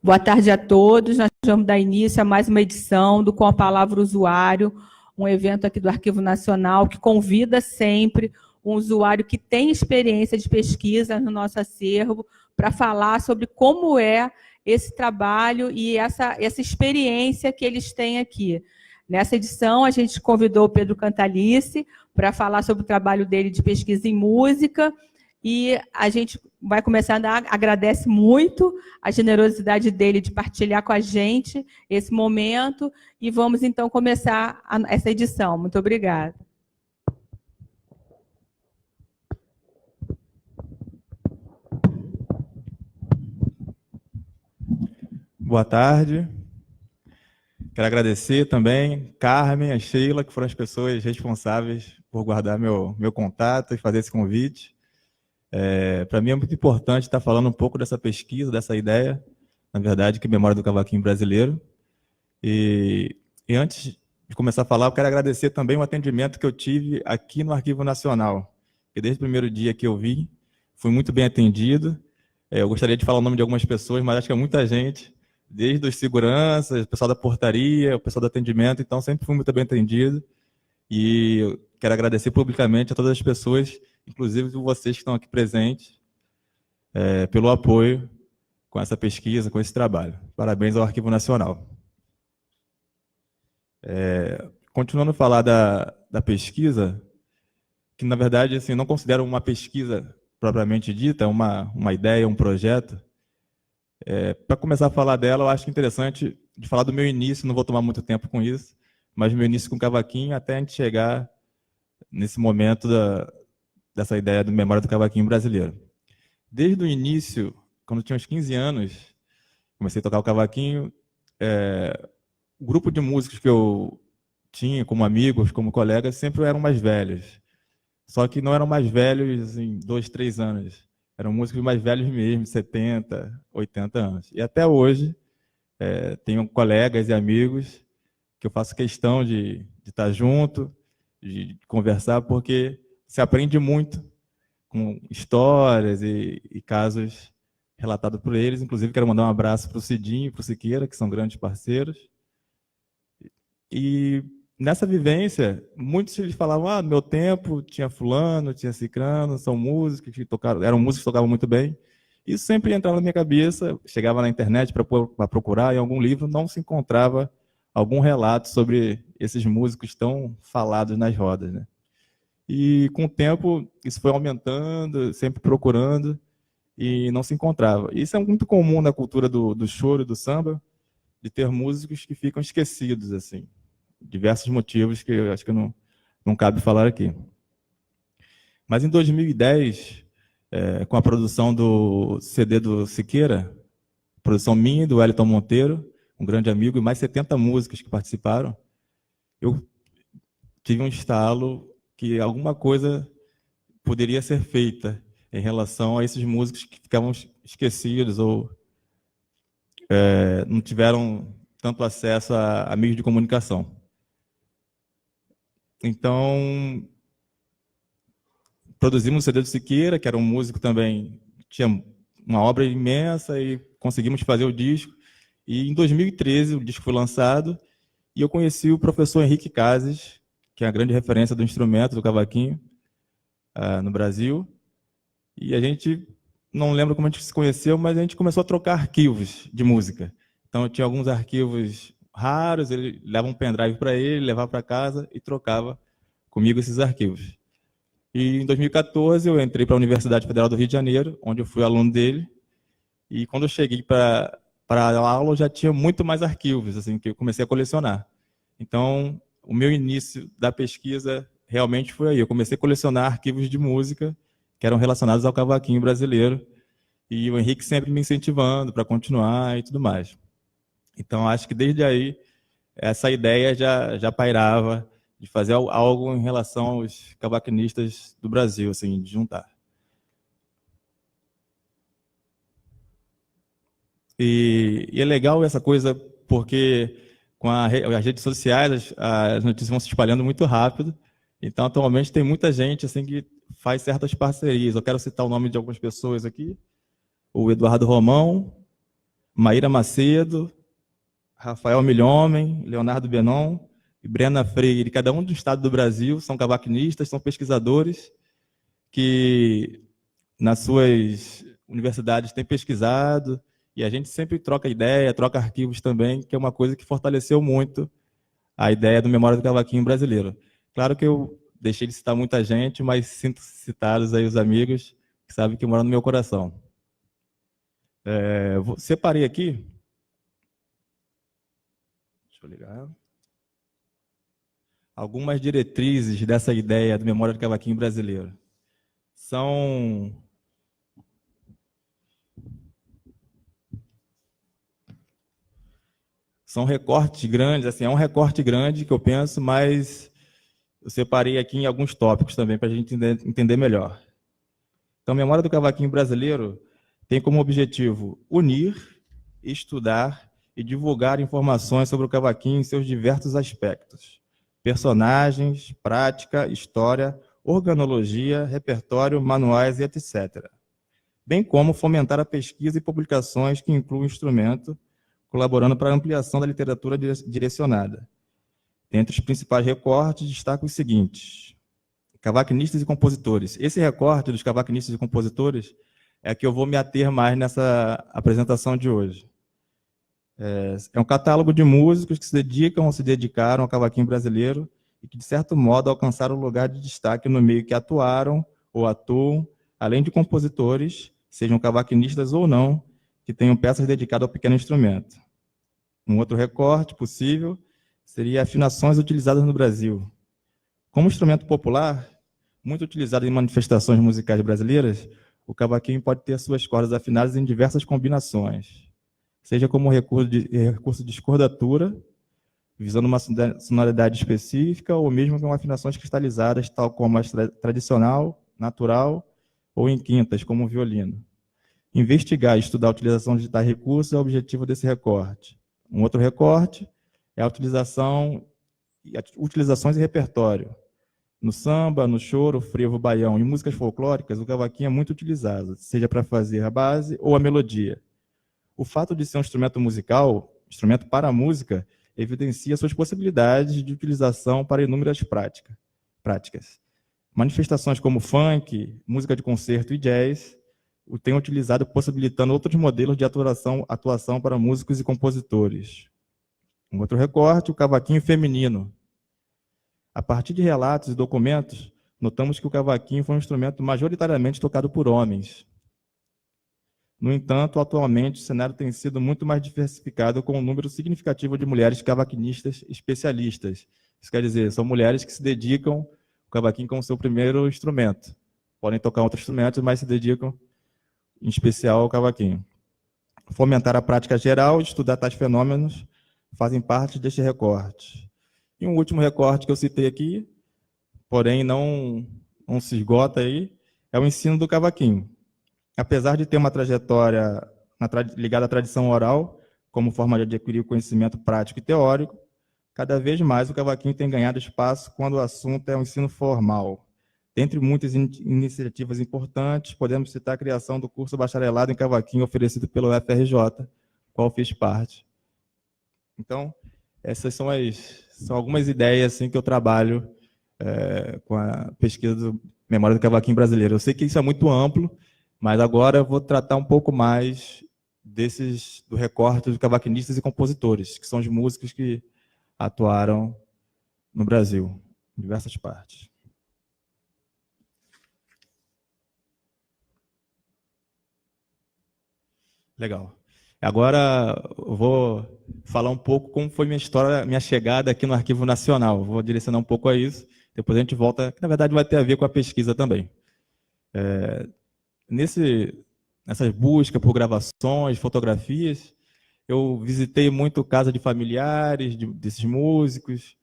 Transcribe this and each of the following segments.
Boa tarde a todos. Nós vamos dar início a mais uma edição do Com a Palavra Usuário, um evento aqui do Arquivo Nacional que convida sempre um usuário que tem experiência de pesquisa no nosso acervo para falar sobre como é esse trabalho e essa experiência que eles têm aqui. Nessa edição, a gente convidou o Pedro Cantalice para falar sobre o trabalho dele de pesquisa em música, e a gente vai começar agradece muito a generosidade dele de partilhar com a gente esse momento, e vamos, então, começar essa edição. Muito obrigada. Boa tarde. Quero agradecer também Carmen, a Sheila, que foram as pessoas responsáveis por guardar meu contato e fazer esse convite. Para mim é muito importante estar falando um pouco dessa pesquisa, dessa ideia, na verdade, que é Memória do Cavaquinho Brasileiro. E antes de começar a falar, eu quero agradecer também o atendimento que eu tive aqui no Arquivo Nacional, que desde o primeiro dia que eu vim, fui muito bem atendido. Eu gostaria de falar o nome de algumas pessoas, mas acho que é muita gente, desde os seguranças, o pessoal da portaria, o pessoal do atendimento, então sempre fui muito bem atendido. E eu quero agradecer publicamente a todas as pessoas, inclusive vocês que estão aqui presentes, pelo apoio com essa pesquisa, com esse trabalho. Parabéns ao Arquivo Nacional. Continuando a falar da pesquisa, que na verdade assim, não considero uma pesquisa propriamente dita, uma ideia, um projeto. Para começar a falar dela, eu acho interessante de falar do meu início, não vou tomar muito tempo com isso, mas meu início com o cavaquinho até a gente chegar nesse momento dessa ideia do Memória do Cavaquinho Brasileiro. Desde o início, quando eu tinha uns 15 anos, comecei a tocar o cavaquinho, o grupo de músicos que eu tinha como amigos, como colegas, sempre eram mais velhos. Só que não eram mais velhos em 2, 3 anos. Eram músicos mais velhos mesmo, 70, 80 anos. E até hoje, tenho colegas e amigos que eu faço questão de estar junto, de conversar, porque se aprende muito com histórias e casos relatados por eles. Inclusive, quero mandar um abraço para o Cidinho e para o Siqueira, que são grandes parceiros. E nessa vivência, muitos eles falavam, no meu tempo tinha fulano, tinha cicrano, são músicos que tocaram, eram músicos que tocavam muito bem. Isso sempre entrava na minha cabeça, chegava na internet para procurar, em algum livro não se encontrava algum relato sobre esses músicos tão falados nas rodas, né? E com o tempo isso foi aumentando, sempre procurando, e não se encontrava. Isso é muito comum na cultura do choro e do samba, de ter músicos que ficam esquecidos, assim. Diversos motivos que eu acho que não cabe falar aqui. Mas em 2010, com a produção do CD do Siqueira, produção minha e do Wellington Monteiro, um grande amigo, e mais 70 músicos que participaram, eu tive um estalo que alguma coisa poderia ser feita em relação a esses músicos que ficavam esquecidos ou não tiveram tanto acesso a meios de comunicação. Então, produzimos o CD do Siqueira, que era um músico também, tinha uma obra imensa, e conseguimos fazer o disco. E em 2013 o disco foi lançado, e eu conheci o professor Henrique Cases, que é a grande referência do instrumento, do cavaquinho, no Brasil. E a gente, não lembro como a gente se conheceu, mas a gente começou a trocar arquivos de música. Então, eu tinha alguns arquivos raros, ele levava um pendrive para ele, levava para casa e trocava comigo esses arquivos. E em 2014 eu entrei para a Universidade Federal do Rio de Janeiro, onde eu fui aluno dele, e quando eu cheguei para a aula eu já tinha muito mais arquivos, assim, que eu comecei a colecionar. Então, o meu início da pesquisa realmente foi aí. Eu comecei a colecionar arquivos de música que eram relacionados ao cavaquinho brasileiro, e o Henrique sempre me incentivando para continuar e tudo mais. Então, acho que desde aí, essa ideia já pairava de fazer algo em relação aos cavaquinistas do Brasil, assim, de juntar. E é legal essa coisa, porque com as redes sociais, as notícias vão se espalhando muito rápido. Então, atualmente, tem muita gente assim, que faz certas parcerias. Eu quero citar o nome de algumas pessoas aqui. O Eduardo Romão, Maíra Macedo, Rafael Milhomem, Leonardo Benon e Brena Freire, cada um do estado do Brasil, são cavaquinistas, são pesquisadores que nas suas universidades têm pesquisado, e a gente sempre troca ideia, troca arquivos também, que é uma coisa que fortaleceu muito a ideia do Memória do Cavaquinho brasileiro. Claro que eu deixei de citar muita gente, mas sinto citados aí os amigos que sabem que moram no meu coração. Separei aqui. Deixa eu ligar. Algumas diretrizes dessa ideia do Memória do Cavaquinho brasileiro. São recortes grandes, assim, é um recorte grande que eu penso, mas eu separei aqui em alguns tópicos também para a gente entender melhor. Então, a Memória do Cavaquinho brasileiro tem como objetivo unir, estudar e divulgar informações sobre o cavaquinho em seus diversos aspectos: personagens, prática, história, organologia, repertório, manuais e etc. Bem como fomentar a pesquisa e publicações que incluam o instrumento, colaborando para a ampliação da literatura direcionada. Dentre os principais recortes, destaco os seguintes: cavaquinistas e compositores. Esse recorte dos cavaquinistas e compositores é que eu vou me ater mais nessa apresentação de hoje. É um catálogo de músicos que se dedicam ou se dedicaram ao cavaquinho brasileiro e que, de certo modo, alcançaram lugar de destaque no meio, que atuaram ou atuam, além de compositores, sejam cavaquinistas ou não, que tenham peças dedicadas ao pequeno instrumento. Um outro recorte possível seria afinações utilizadas no Brasil. Como instrumento popular, muito utilizado em manifestações musicais brasileiras, o cavaquinho pode ter suas cordas afinadas em diversas combinações, seja como recurso de escordatura, visando uma sonoridade específica, ou mesmo com afinações cristalizadas, tal como a tradicional, natural, ou em quintas, como o violino. Investigar e estudar a utilização de tais recursos é o objetivo desse recorte. Um outro recorte é a utilizações e repertório. No samba, no choro, frevo, baião e músicas folclóricas, o cavaquinho é muito utilizado, seja para fazer a base ou a melodia. O fato de ser um instrumento musical, instrumento para a música, evidencia suas possibilidades de utilização para inúmeras práticas. Manifestações como funk, música de concerto e jazz o têm utilizado, possibilitando outros modelos de atuação para músicos e compositores. Um outro recorte, o cavaquinho feminino. A partir de relatos e documentos, notamos que o cavaquinho foi um instrumento majoritariamente tocado por homens. No entanto, atualmente, o cenário tem sido muito mais diversificado, com um número significativo de mulheres cavaquinistas especialistas. Isso quer dizer, são mulheres que se dedicam ao cavaquinho como seu primeiro instrumento. Podem tocar outros instrumentos, mas se dedicam, em especial, ao cavaquinho. Fomentar a prática geral e estudar tais fenômenos fazem parte deste recorte. E um último recorte que eu citei aqui, porém não se esgota aí, é o ensino do cavaquinho. Apesar de ter uma trajetória ligada à tradição oral, como forma de adquirir o conhecimento prático e teórico, cada vez mais o cavaquinho tem ganhado espaço quando o assunto é o ensino formal. Dentre muitas iniciativas importantes, podemos citar a criação do curso bacharelado em cavaquinho oferecido pelo FRJ, qual fiz parte. Então, essas são algumas ideias assim, que eu trabalho com a pesquisa do Memória do Cavaquinho brasileiro. Eu sei que isso é muito amplo, mas agora eu vou tratar um pouco mais do recorte de cavaquinistas e compositores, que são os músicos que atuaram no Brasil, em diversas partes. Legal. Agora eu vou falar um pouco como foi minha história, minha chegada aqui no Arquivo Nacional. Vou direcionar um pouco a isso, depois a gente volta, que na verdade vai ter a ver com a pesquisa também. Nessas buscas por gravações, fotografias, eu visitei muito casa de familiares desses músicos,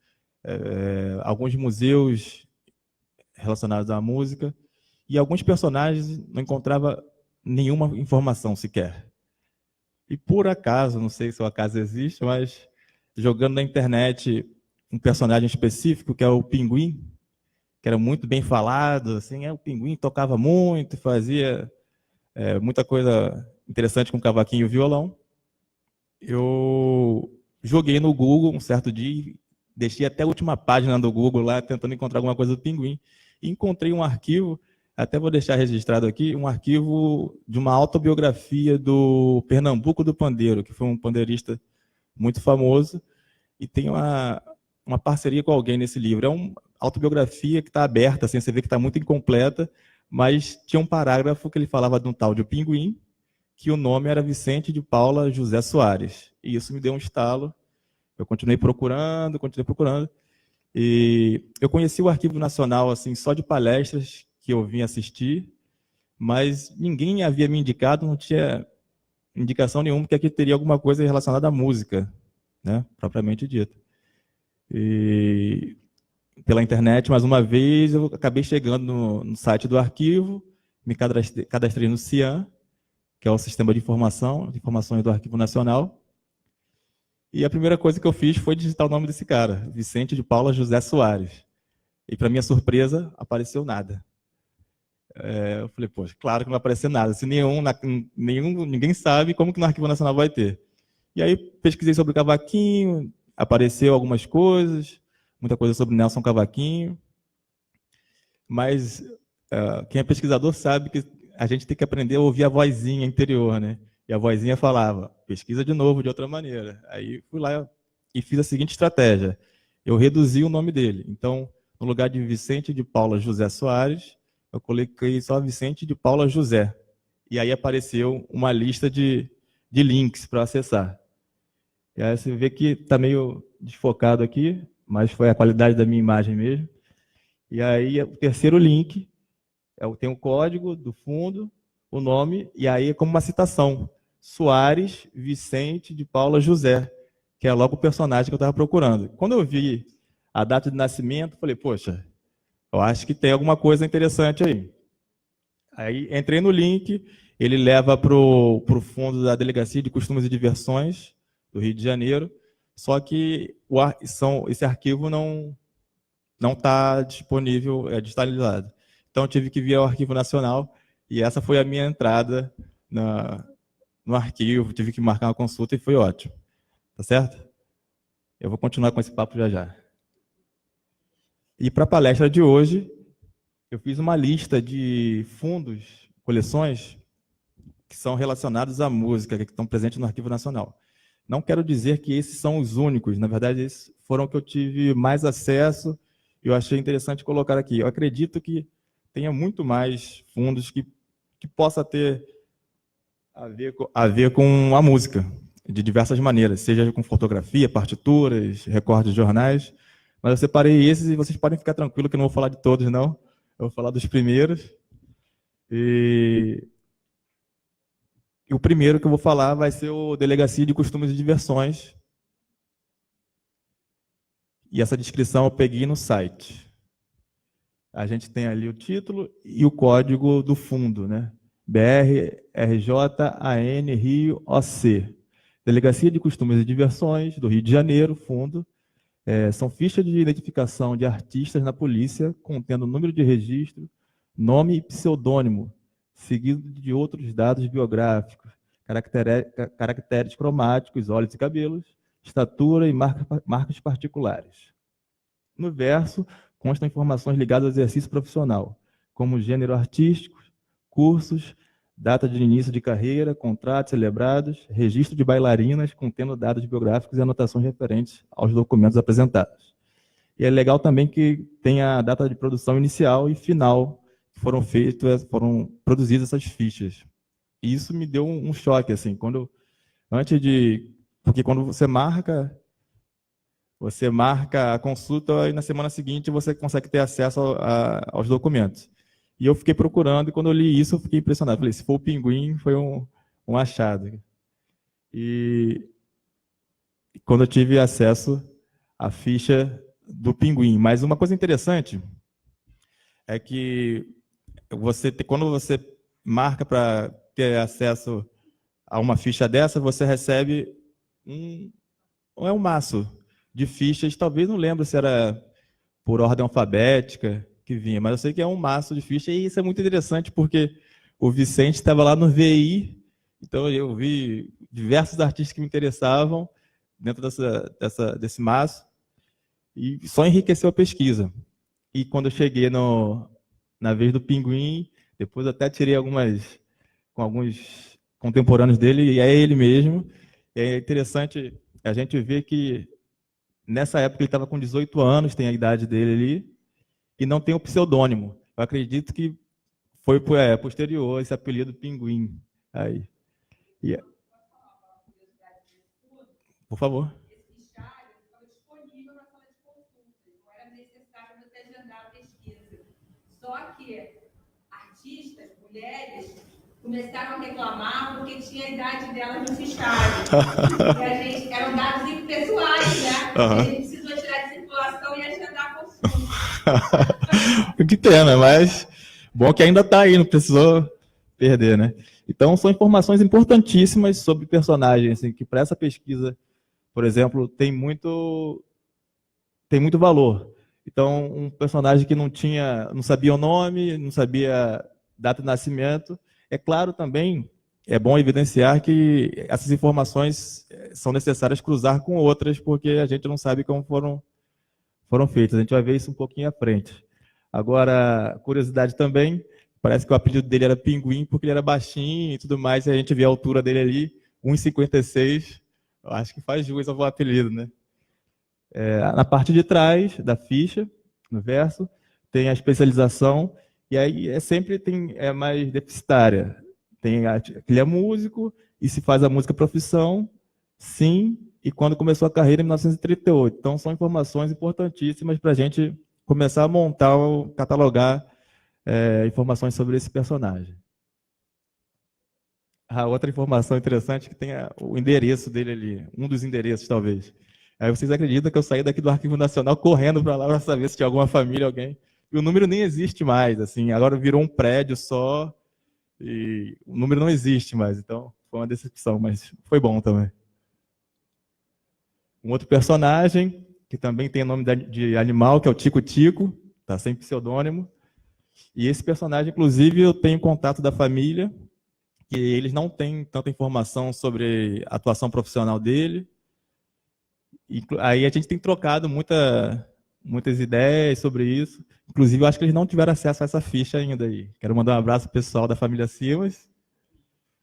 alguns museus relacionados à música, e alguns personagens não encontrava nenhuma informação sequer. E por acaso, não sei se o acaso existe, mas jogando na internet um personagem específico, que é o Pinguim, que era muito bem falado, assim, o Pinguim tocava muito, fazia muita coisa interessante com cavaquinho e violão. eu joguei no Google um certo dia, deixei até a última página do Google lá, tentando encontrar alguma coisa do Pinguim, e encontrei um arquivo, até vou deixar registrado aqui, um arquivo de uma autobiografia do Pernambuco do Pandeiro, que foi um pandeirista muito famoso, e tem uma parceria com alguém nesse livro. É uma autobiografia que está aberta, assim, você vê que está muito incompleta, mas tinha um parágrafo que ele falava de um tal de Pinguim, que o nome era Vicente de Paula José Soares. E isso me deu um estalo. Eu continuei procurando, e eu conheci o Arquivo Nacional assim só de palestras que eu vim assistir, mas ninguém havia me indicado, não tinha indicação nenhuma que aqui teria alguma coisa relacionada à música, né, propriamente dita. E pela internet, mais uma vez, eu acabei chegando no site do arquivo, me cadastrei no CIAN, que é o Sistema de Informações do Arquivo Nacional, e a primeira coisa que eu fiz foi digitar o nome desse cara, Vicente de Paula José Soares. E, para minha surpresa, apareceu nada. Eu falei, poxa, claro que não vai aparecer nada. Se ninguém sabe, como que no Arquivo Nacional vai ter? E aí pesquisei sobre o Cavaquinho, apareceu algumas coisas, muita coisa sobre Nelson Cavaquinho. Mas quem é pesquisador sabe que a gente tem que aprender a ouvir a vozinha interior, né? E a vozinha falava, pesquisa de novo, de outra maneira. Aí fui lá e fiz a seguinte estratégia. Eu reduzi o nome dele. Então, no lugar de Vicente de Paula José Soares, eu coloquei só Vicente de Paula José. E aí apareceu uma lista de links para acessar. E aí você vê que está meio desfocado aqui, mas foi a qualidade da minha imagem mesmo. E aí o terceiro link, tem o código do fundo, o nome, e aí é como uma citação. Soares Vicente de Paula José, que é logo o personagem que eu estava procurando. Quando eu vi a data de nascimento, falei, poxa, eu acho que tem alguma coisa interessante aí. Aí entrei no link, ele leva para o fundo da Delegacia de Costumes e Diversões do Rio de Janeiro, só que esse arquivo não está disponível, é digitalizado. Então, eu tive que vir ao Arquivo Nacional, e essa foi a minha entrada no arquivo, tive que marcar uma consulta e foi ótimo. Tá certo? Eu vou continuar com esse papo já já. E para a palestra de hoje, eu fiz uma lista de fundos, coleções, que são relacionados à música, que estão presentes no Arquivo Nacional. Não quero dizer que esses são os únicos, na verdade, esses foram que eu tive mais acesso e eu achei interessante colocar aqui. Eu acredito que tenha muito mais fundos que possa ter a ver com a música, de diversas maneiras, seja com fotografia, partituras, recortes de jornais, mas eu separei esses e vocês podem ficar tranquilos que eu não vou falar de todos, não. Eu vou falar dos primeiros. E o primeiro que eu vou falar vai ser o Delegacia de Costumes e Diversões. E essa descrição eu peguei no site. A gente tem ali o título e o código do fundo, né? BRRJAN Rio OC. Delegacia de Costumes e Diversões do Rio de Janeiro, fundo. São fichas de identificação de artistas na polícia, contendo número de registro, nome e pseudônimo, seguido de outros dados biográficos, caracteres cromáticos, olhos e cabelos, estatura e marcas particulares. No verso, constam informações ligadas ao exercício profissional, como gênero artístico, cursos, data de início de carreira, contratos celebrados, registro de bailarinas, contendo dados biográficos e anotações referentes aos documentos apresentados. E é legal também que tem a data de produção inicial e final, que foram produzidas essas fichas. E isso me deu um choque, assim, porque quando você marca a consulta e na semana seguinte você consegue ter acesso aos documentos. E eu fiquei procurando, e quando eu li isso, eu fiquei impressionado. Falei, se for o Pinguim, foi um achado. E quando eu tive acesso à ficha do Pinguim. Mas uma coisa interessante é que quando você marca para ter acesso a uma ficha dessa, você recebe um maço de fichas, talvez não lembro se era por ordem alfabética que vinha, mas eu sei que é um maço de fichas, e isso é muito interessante porque o Vicente estava lá no VI Então, eu vi diversos artistas que me interessavam dentro desse maço e só enriqueceu a pesquisa. E quando eu cheguei na vez do Pinguim, depois até tirei com alguns contemporâneos dele, e é ele mesmo. E é interessante a gente ver que nessa época ele estava com 18 anos, tem a idade dele ali, e não tem o pseudônimo. Eu acredito que foi posterior esse apelido Pinguim. Aí. Yeah. Por favor. Esse fichário estava disponível na sala de consultas, não era necessário você agendar a pesquisa. Só que artistas, mulheres, começaram a reclamar porque tinha a idade delas no fichário. E eram dados pessoais, né? Uhum. A gente precisou tirar de circulação e agendar a consulta. Que pena, mas bom que ainda está aí, não precisou perder, né? Então, são informações importantíssimas sobre personagens, assim, que para essa pesquisa, por exemplo, tem muito valor. Então, um personagem que não sabia o nome, não sabia data de nascimento, é claro também, é bom evidenciar que essas informações são necessárias cruzar com outras, porque a gente não sabe como foram feitas. A gente vai ver isso um pouquinho à frente. Agora, curiosidade também, parece que o apelido dele era Pinguim, porque ele era baixinho e tudo mais, e a gente vê a altura dele ali, 1,56. Eu acho que faz jus ao apelido, né? Na parte de trás da ficha, no verso, tem a especialização, e aí sempre é mais deficitária. Que ele é músico, e se faz a música profissão, sim, e quando começou a carreira em 1938. Então, são informações importantíssimas para a gente começar a montar, catalogar informações sobre esse personagem. A outra informação interessante é que tem o endereço dele ali, um dos endereços, talvez. Aí vocês acreditam que eu saí daqui do Arquivo Nacional correndo para lá para saber se tinha alguma família, alguém. E o número nem existe mais, assim, agora virou um prédio só, e o número não existe mais. Então, foi uma decepção, mas foi bom também. Um outro personagem, que também tem nome de animal, que é o Tico Tico, está sem pseudônimo. E esse personagem, inclusive, eu tenho contato da família, que eles não têm tanta informação sobre a atuação profissional dele. E aí a gente tem trocado muitas ideias sobre isso. Inclusive, eu acho que eles não tiveram acesso a essa ficha ainda aí. Quero mandar um abraço pro pessoal da família Simas,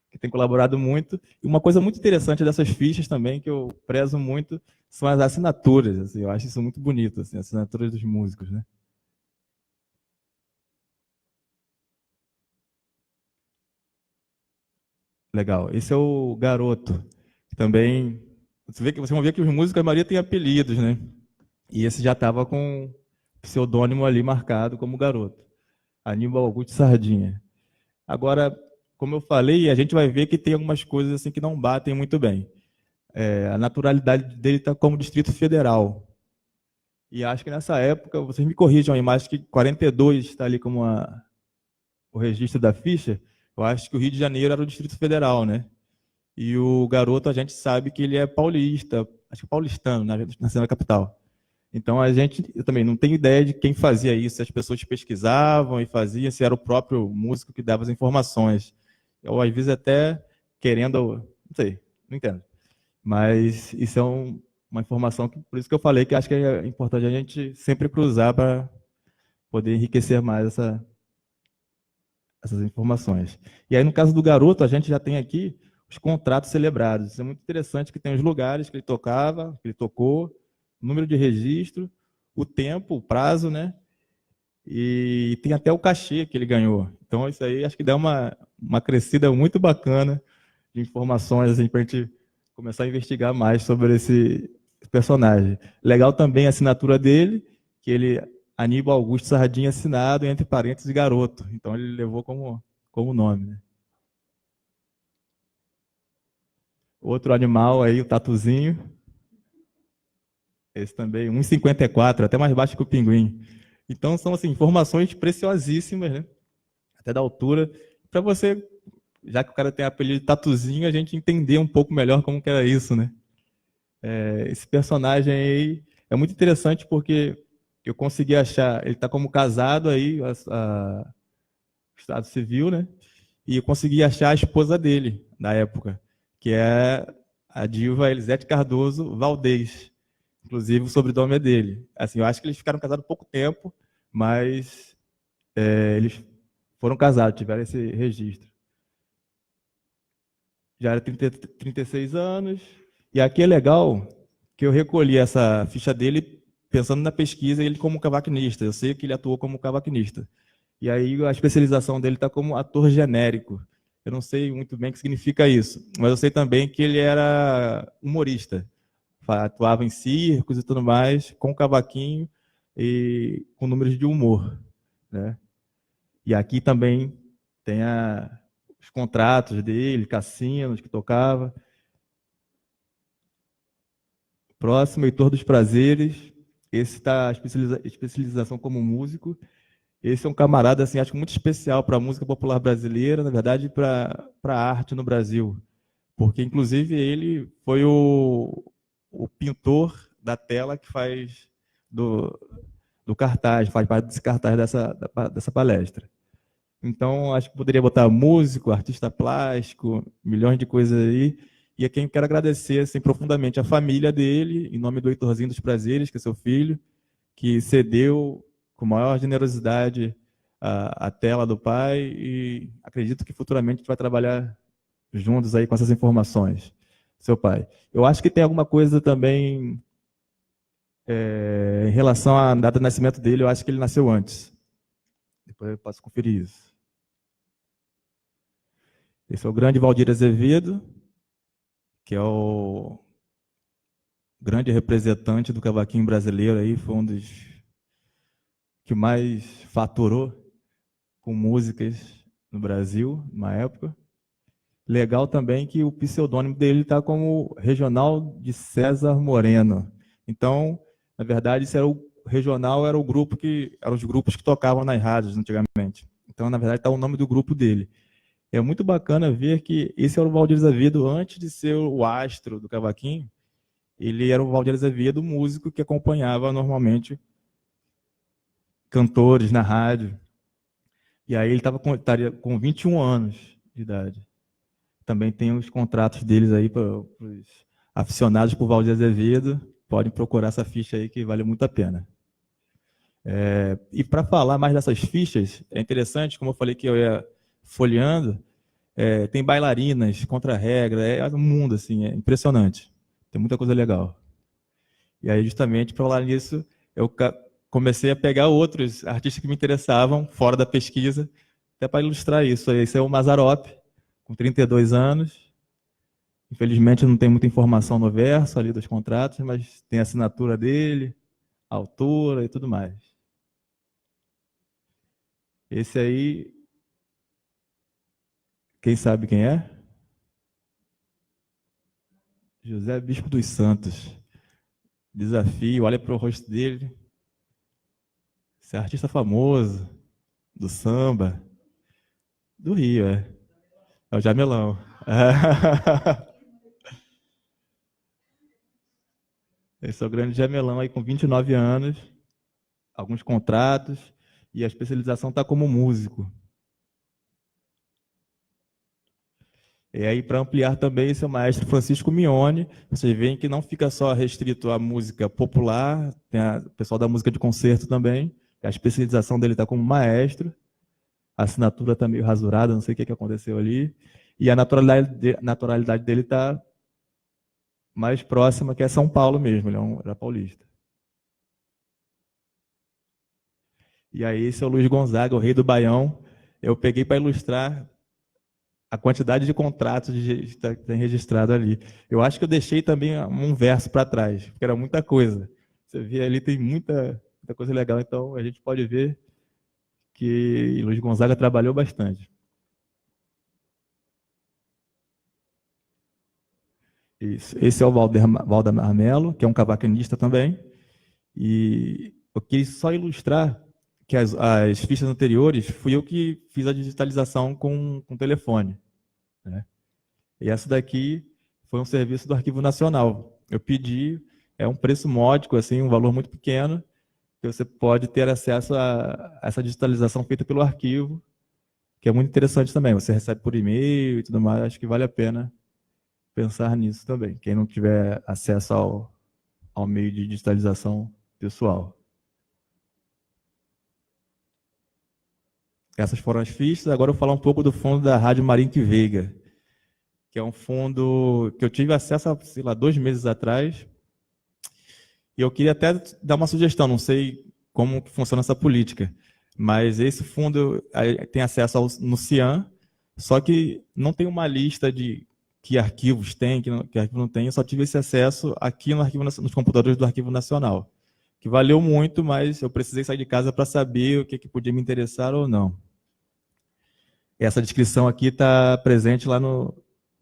que tem colaborado muito. E uma coisa muito interessante dessas fichas também, que eu prezo muito, são as assinaturas. Assim, eu acho isso muito bonito, assim, as assinaturas dos músicos, né? Legal. Esse é o Garoto. Também, vocês vão ver que os músicos, a maioria tem apelidos, né? E esse já estava com pseudônimo ali marcado como Garoto. Aníbal Augusto Sardinha. Agora, como eu falei, a gente vai ver que tem algumas coisas assim que não batem muito bem. A naturalidade dele está como Distrito Federal. E acho que nessa época, vocês me corrijam aí, mas acho que 42 está ali como o registro da ficha. Eu acho que o Rio de Janeiro era o Distrito Federal, né? E o Garoto, a gente sabe que ele é paulista, acho que paulistano, nasceu na capital. Então, eu também não tenho ideia de quem fazia isso, se as pessoas pesquisavam e faziam, se era o próprio músico que dava as informações. Ou, às vezes, até querendo, não sei, não entendo. Mas isso é uma informação, por isso que eu falei que acho que é importante a gente sempre cruzar para poder enriquecer mais essas informações. E aí, no caso do Garoto, a gente já tem aqui os contratos celebrados. Isso é muito interessante, que tem os lugares que ele tocava, que ele tocou, número de registro, o tempo, o prazo, né? E tem até o cachê que ele ganhou. Então, isso aí acho que dá uma crescida muito bacana de informações assim, para a gente começar a investigar mais sobre esse personagem. Legal também a assinatura dele, que ele, Aníbal Augusto Sardinha, assinado, entre parênteses, Garoto. Então, ele levou como nome, né? Outro animal aí, o tatuzinho. Esse também, 1,54, até mais baixo que o pinguim. Então, são assim, informações preciosíssimas, né? Até da altura, para você, já que o cara tem apelido de tatuzinho, a gente entender um pouco melhor como que era isso, né? Esse personagem aí é muito interessante porque eu consegui achar, ele está como casado aí, o Estado Civil, né? E eu consegui achar a esposa dele, da época, que é a diva Elisete Cardoso Valdez. Inclusive, o sobrenome é dele. Assim, eu acho que eles ficaram casados pouco tempo, mas eles foram casados, tiveram esse registro. Já era 36 anos. E aqui é legal que eu recolhi essa ficha dele pensando na pesquisa, ele como cavaquinista. Eu sei que ele atuou como cavaquinista. E aí a especialização dele está como ator genérico. Eu não sei muito bem o que significa isso, mas eu sei também que ele era humorista. Atuava em circos e tudo mais, com cavaquinho e com números de humor, né? E aqui também tem os contratos dele, cassinos que tocava. Próximo, Heitor dos Prazeres. Esse está especialização como músico. Esse é um camarada, assim, acho muito especial para a música popular brasileira, na verdade, para a arte no Brasil. Porque, inclusive, ele foi o pintor da tela que faz do cartaz, faz parte desse cartaz dessa palestra. Então, acho que poderia botar músico, artista plástico, milhões de coisas aí. E a quem quero agradecer assim, profundamente a família dele, em nome do Heitorzinho dos Prazeres, que é seu filho, que cedeu com maior generosidade a tela do pai, e acredito que futuramente a gente vai trabalhar juntos aí com essas informações, seu pai. Eu acho que tem alguma coisa também em relação à data de nascimento dele, eu acho que ele nasceu antes. Depois eu posso conferir isso. Esse é o grande Valdir Azevedo, que é o grande representante do cavaquinho brasileiro, aí, foi um dos que mais faturou com músicas no Brasil, na época. Legal também que o pseudônimo dele está como Regional de César Moreno. Então, na verdade, isso era o Regional era o grupo eram os grupos que tocavam nas rádios antigamente. Então, na verdade, está o nome do grupo dele. É muito bacana ver que esse era o Valdir Azevedo antes de ser o astro do cavaquinho. Ele era o Valdir Azevedo, músico que acompanhava normalmente cantores na rádio. E aí ele estaria com 21 anos de idade. Também tem os contratos deles aí para os aficionados por Valdir Azevedo. Podem procurar essa ficha aí que vale muito a pena. E para falar mais dessas fichas, é interessante, como eu falei que eu ia folheando, tem bailarinas, contra-regra, é um mundo, assim, é impressionante. Tem muita coisa legal. E aí, justamente, para falar nisso, eu comecei a pegar outros artistas que me interessavam, fora da pesquisa, até para ilustrar isso. Esse é o Mazzaropi, com 32 anos. Infelizmente, não tem muita informação no verso ali dos contratos, mas tem a assinatura dele, a autora e tudo mais. Esse aí, quem sabe quem é? José Bispo dos Santos. Desafio, olha para o rosto dele. Esse é artista famoso, do samba, do Rio, é o Jamelão. Esse é o grande Jamelão aí com 29 anos, alguns contratos, e a especialização está como músico. E aí, para ampliar também, esse é o maestro Francisco Mione. Vocês veem que não fica só restrito à música popular, tem o pessoal da música de concerto também. A especialização dele está como maestro. A assinatura está meio rasurada, não sei o que aconteceu ali. E a naturalidade dele está mais próxima, que é São Paulo mesmo, ele era paulista. E aí, esse é o Luiz Gonzaga, o rei do Baião. Eu peguei para ilustrar a quantidade de contratos que tem registrado ali. Eu acho que eu deixei também um verso para trás, porque era muita coisa. Você vê ali, tem muita coisa legal, então a gente pode ver que Luiz Gonzaga trabalhou bastante. Isso. Esse é o Valdemar Melo, que é um cavaquinista também. E eu quis só ilustrar que as fichas anteriores fui eu que fiz a digitalização com telefone, né? E essa daqui foi um serviço do Arquivo Nacional. Eu pedi, é um preço módico, assim, um valor muito pequeno, que você pode ter acesso a essa digitalização feita pelo arquivo, que é muito interessante também. Você recebe por e-mail e tudo mais, acho que vale a pena pensar nisso também, quem não tiver acesso ao meio de digitalização pessoal. Essas foram as fichas. Agora eu vou falar um pouco do fundo da Rádio Marink Veiga, que é um fundo que eu tive acesso há, sei lá, 2 meses atrás. E eu queria até dar uma sugestão, não sei como que funciona essa política, mas esse fundo tem acesso no Cian, só que não tem uma lista de que arquivos tem, que arquivo não tem. Eu só tive esse acesso aqui no arquivo, nos computadores do Arquivo Nacional, que valeu muito, mas eu precisei sair de casa para saber o que podia me interessar ou não. Essa descrição aqui está presente lá no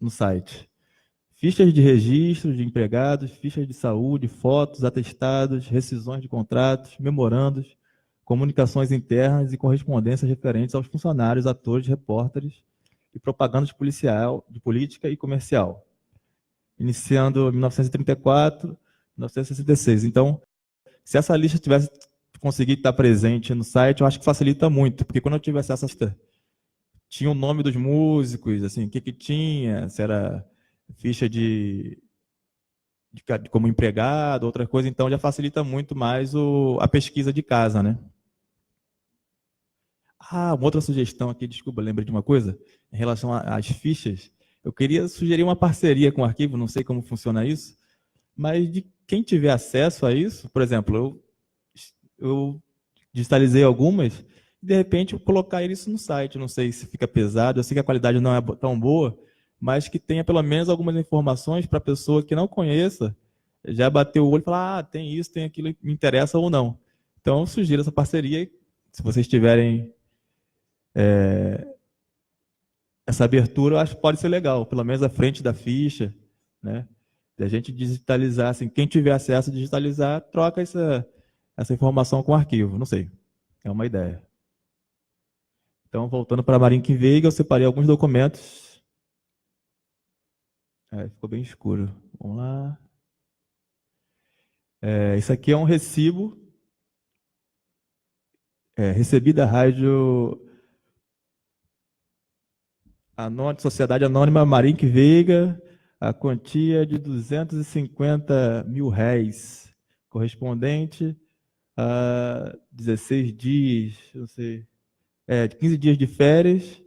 site. Fichas de registro de empregados, fichas de saúde, fotos, atestados, rescisões de contratos, memorandos, comunicações internas e correspondências referentes aos funcionários, atores, repórteres e propaganda de política e comercial, iniciando em 1934, 1966. Então, se essa lista tivesse conseguido estar presente no site, eu acho que facilita muito, porque quando eu tive acesso a essa lista, tinha o nome dos músicos, assim, o que tinha, se era ficha de como empregado, outra coisa, então já facilita muito mais a pesquisa de casa, né? Ah, uma outra sugestão aqui, desculpa, lembrei de uma coisa, em relação às fichas, eu queria sugerir uma parceria com o arquivo, não sei como funciona isso, mas de quem tiver acesso a isso, por exemplo, eu digitalizei algumas, e de repente eu colocar isso no site, não sei se fica pesado, eu sei que a qualidade não é tão boa, mas que tenha pelo menos algumas informações para a pessoa que não conheça, já bater o olho e falar, tem isso, tem aquilo, me interessa ou não. Então, eu sugiro essa parceria, se vocês tiverem essa abertura, eu acho que pode ser legal, pelo menos à frente da ficha, né? De a gente digitalizar, assim, quem tiver acesso a digitalizar, troca essa informação com o arquivo, não sei, é uma ideia. Então, voltando para a Marink Veiga, eu separei alguns documentos. Ficou bem escuro. Vamos lá. Isso aqui é um recibo recebi da rádio Sociedade Anônima Marink Veiga, a quantia de R$ 250.000, correspondente a 16 dias, não sei, de 15 dias de férias,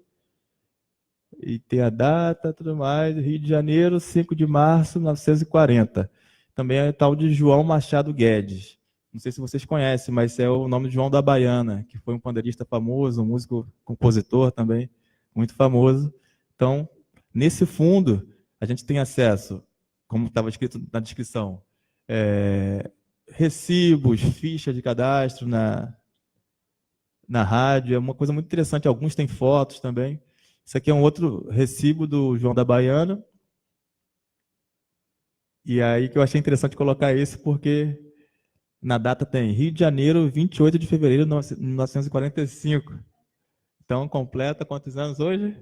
e tem a data, tudo mais, Rio de Janeiro, 5 de março de 1940. Também é tal de João Machado Guedes. Não sei se vocês conhecem, mas é o nome de João da Baiana, que foi um pandeirista famoso, um músico, compositor também, muito famoso. Então, nesse fundo, a gente tem acesso, como estava escrito na descrição, recibos, ficha de cadastro na rádio, é uma coisa muito interessante. Alguns têm fotos também. Isso aqui é um outro recibo do João da Baiana. E aí que eu achei interessante colocar esse, porque na data tem Rio de Janeiro, 28 de fevereiro de 1945. Então, completa quantos anos hoje?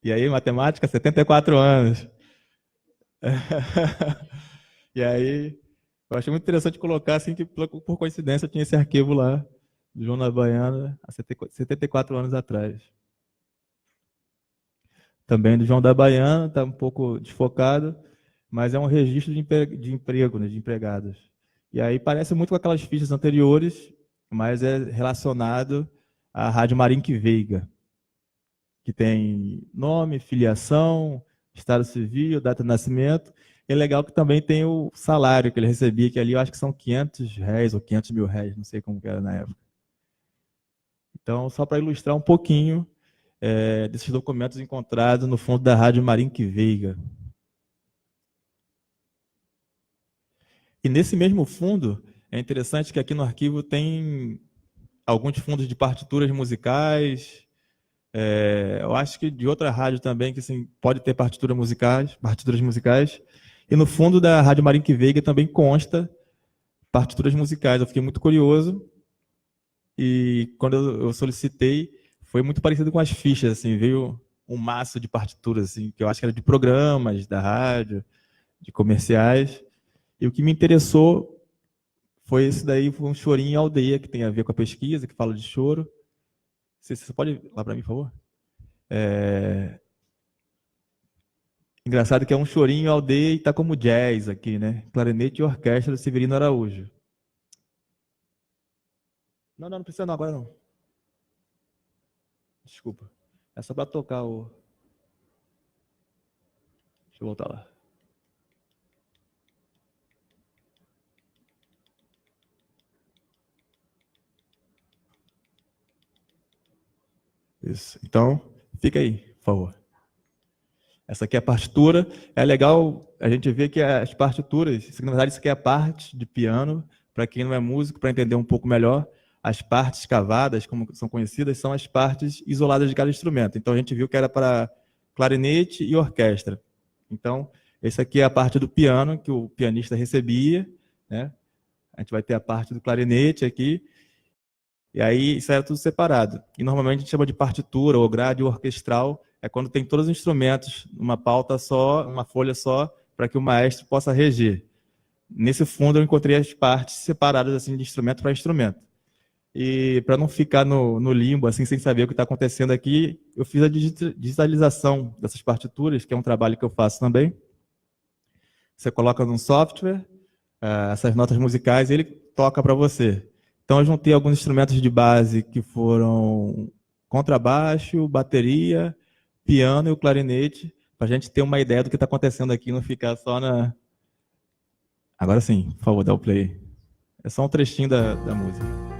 E aí, matemática, 74 anos. E aí, eu achei muito interessante colocar, assim, que por coincidência tinha esse arquivo lá, do João da Baiana, há 74 anos atrás. Também do João da Baiana, está um pouco desfocado, mas é um registro de emprego, né, de empregados. E aí parece muito com aquelas fichas anteriores, mas é relacionado à Rádio Marink Veiga, que tem nome, filiação, estado civil, data de nascimento. E é legal que também tem o salário que ele recebia, que ali eu acho que são R$ 500 ou R$ 500.000, não sei como que era na época. Então, só para ilustrar um pouquinho desses documentos encontrados no fundo da Rádio Marink Veiga. E nesse mesmo fundo, é interessante que aqui no arquivo tem alguns fundos de partituras musicais, eu acho que de outra rádio também, que assim, pode ter partituras musicais, e no fundo da Rádio Marink Veiga também consta partituras musicais. Eu fiquei muito curioso, e quando eu solicitei, foi muito parecido com as fichas, assim, veio um maço de partituras, assim, que eu acho que era de programas da rádio, de comerciais. E o que me interessou foi esse daí, foi um chorinho em aldeia, que tem a ver com a pesquisa, que fala de choro. Você pode ir lá para mim, por favor? Engraçado que é um chorinho aldeia e tá como jazz aqui, né? Clarinete e orquestra do Severino Araújo. Não precisa não, agora não. Desculpa. É só para tocar o... Deixa eu voltar lá. Isso. Então, fica aí, por favor. Essa aqui é a partitura. É legal a gente ver que as partituras, na verdade, isso aqui é a parte de piano, para quem não é músico, para entender um pouco melhor, as partes cavadas, como são conhecidas, são as partes isoladas de cada instrumento. Então, a gente viu que era para clarinete e orquestra. Então, essa aqui é a parte do piano, que o pianista recebia, né? A gente vai ter a parte do clarinete aqui, e aí isso era tudo separado. E normalmente a gente chama de partitura ou grade orquestral, é quando tem todos os instrumentos numa pauta só, uma folha só, para que o maestro possa reger. Nesse fundo eu encontrei as partes separadas assim, de instrumento para instrumento. E para não ficar no limbo, assim, sem saber o que está acontecendo aqui, eu fiz a digitalização dessas partituras, que é um trabalho que eu faço também. Você coloca num software, essas notas musicais, e ele toca para você. Então, eu juntei alguns instrumentos de base que foram contrabaixo, bateria, piano e o clarinete, para a gente ter uma ideia do que está acontecendo aqui, não ficar só na... Agora sim, por favor, dá o play. É só um trechinho da música.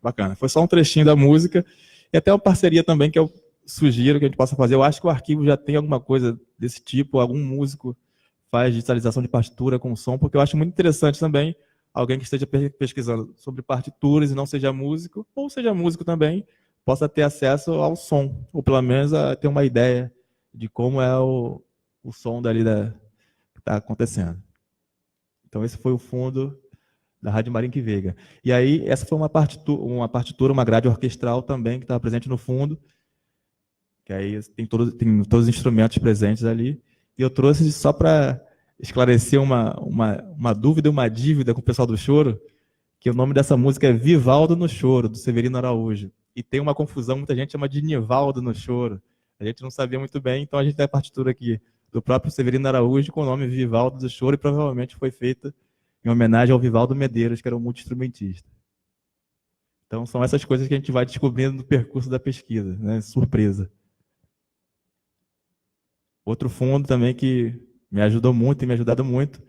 Bacana. Foi só um trechinho da música e até uma parceria também que eu sugiro que a gente possa fazer. Eu acho que o arquivo já tem alguma coisa desse tipo, algum músico faz digitalização de partitura com som, porque eu acho muito interessante também alguém que esteja pesquisando sobre partituras e não seja músico, ou seja músico também, possa ter acesso ao som, ou pelo menos a ter uma ideia de como é o som dali que está acontecendo. Então esse foi o fundo da Rádio Marinque Veiga. E aí, essa foi uma partitura, uma grade orquestral também, que estava presente no fundo, que aí tem todos os instrumentos presentes ali. E eu trouxe só para esclarecer uma dúvida, uma dívida com o pessoal do choro, que o nome dessa música é Vivaldo no Choro, do Severino Araújo. E tem uma confusão, muita gente chama de Nivaldo no Choro. A gente não sabia muito bem, então a gente tem a partitura aqui do próprio Severino Araújo com o nome Vivaldo do Choro, e provavelmente foi feita em homenagem ao Vivaldo Medeiros, que era um multi-instrumentista. Então, são essas coisas que a gente vai descobrindo no percurso da pesquisa, né? Surpresa. Outro fundo também que me ajudou muito e me ajudado muito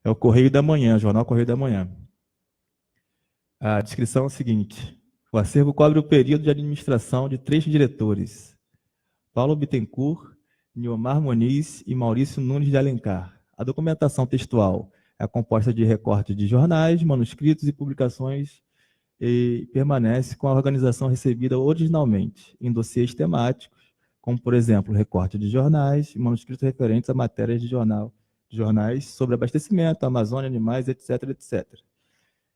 é o Correio da Manhã, o jornal Correio da Manhã. A descrição é a seguinte: o acervo cobre o período de administração de 3 diretores, Paulo Bittencourt, Niomar Moniz e Maurício Nunes de Alencar. A documentação textual é composta de recortes de jornais, manuscritos e publicações e permanece com a organização recebida originalmente em dossiês temáticos, como, por exemplo, recorte de jornais e manuscritos referentes a matérias de jornais sobre abastecimento, Amazônia, animais, etc, etc.